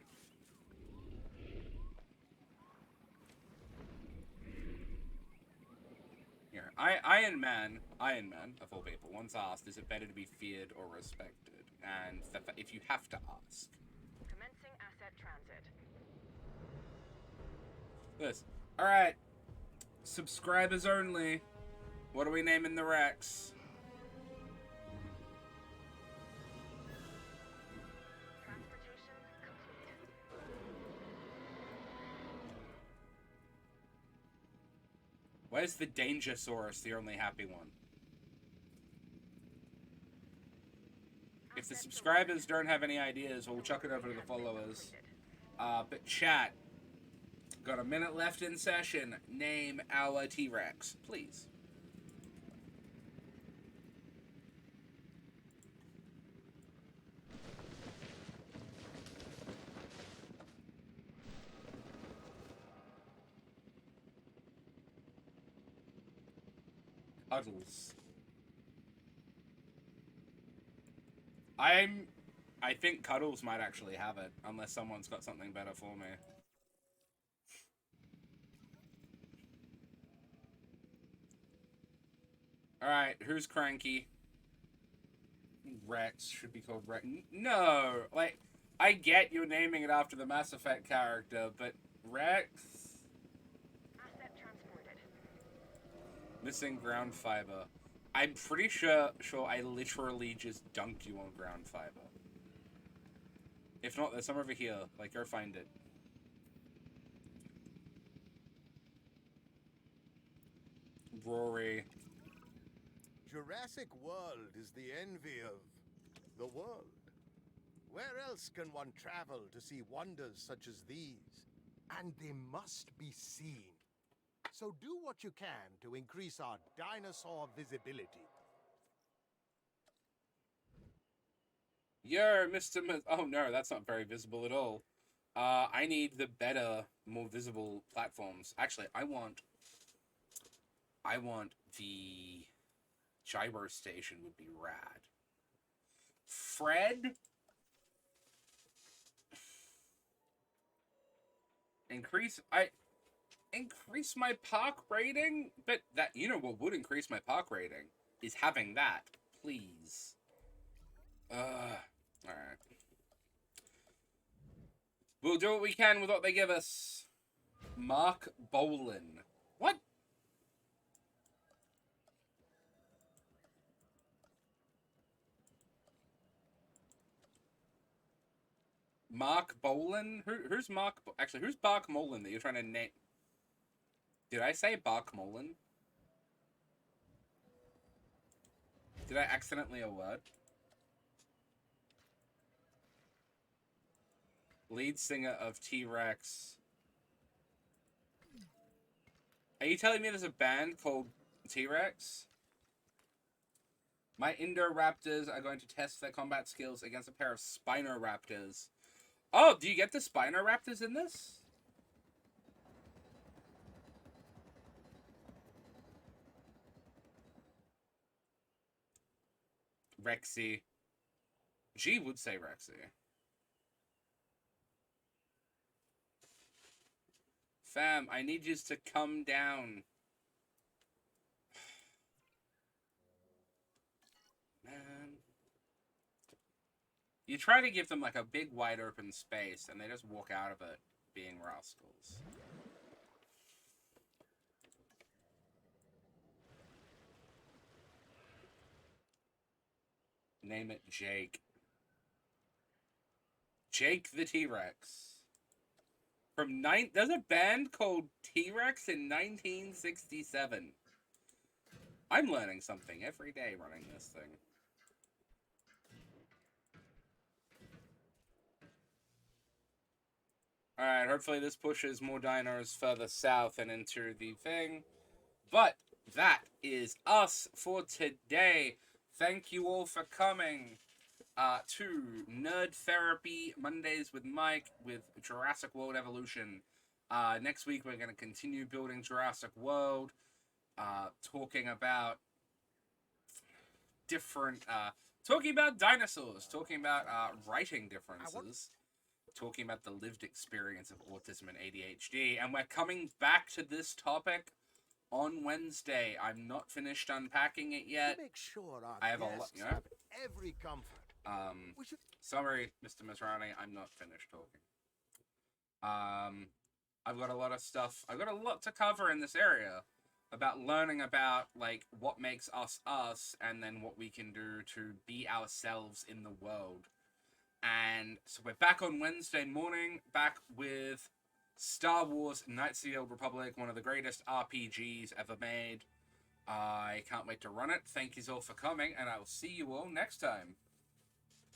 Here, Iron Man, of all people, once asked, is it better to be feared or respected? And if you have to ask. Commencing asset transit. This. Alright. Subscribers only. What are we naming the Rex? Transportation complete. Where's the Dangersaurus, the only happy one? If the subscribers don't have any ideas, we'll chuck it over to the followers. But chat, got a minute left in session. Name our T-Rex, please. Cuddles. I think Cuddles might actually have it, unless someone's got something better for me. Alright, who's cranky? Rex should be called Rex. No! Like, I get you naming it after the Mass Effect character, but Rex? Asset transported. Missing ground fiber. I'm pretty sure I literally just dunked you on ground fiber. If not, there's some over here. Like, go find it. Rory. Jurassic World is the envy of the world. Where else can one travel to see wonders such as these? And they must be seen. So do what you can to increase our dinosaur visibility. Yo, Mr. Oh no, that's not very visible at all. I need the better, more visible platforms. Actually, I want the gyro station would be rad. Fred? Increase my park rating? But that, you know what would increase my park rating? Is having that. Please. Alright. We'll do what we can with what they give us. Mark Bolin. What? Mark Bolin? Who's Mark? Actually, who's Bark Molin that you're trying to name? Did I say Bark Molin? Did I accidentally a word? Lead singer of T-Rex. Are you telling me there's a band called T-Rex? My Indoraptors are going to test their combat skills against a pair of Spinoraptors. Oh, do you get the Spinoraptors in this? Rexy. G would say Rexy. Fam, I need you to come down. Man. You try to give them like a big wide open space and they just walk out of it being rascals. Name it Jake. Jake the T-Rex. There's a band called T-Rex in 1967. I'm learning something every day running this thing. Alright, hopefully this pushes more dinos further south and into the thing. But that is us for today. Thank you all for coming to Nerd Therapy Mondays with Mike with Jurassic World Evolution. Next week we're going to continue building Jurassic World, talking about different, talking about dinosaurs, talking about writing differences, talking about the lived experience of autism and ADHD, and we're coming back to this topic on Wednesday. I'm not finished unpacking it yet. To make sure our I have a lot, guests you know? have every comfort. Sorry, Mr. Masrani, I'm not finished talking. I've got a lot of stuff. I've got a lot to cover in this area about learning about, like, what makes us us, and then what we can do to be ourselves in the world. And so we're back on Wednesday morning, back with Star Wars Knights of the Old Republic, one of the greatest RPGs ever made. I can't wait to run it. Thank you all for coming, and I will see you all next time.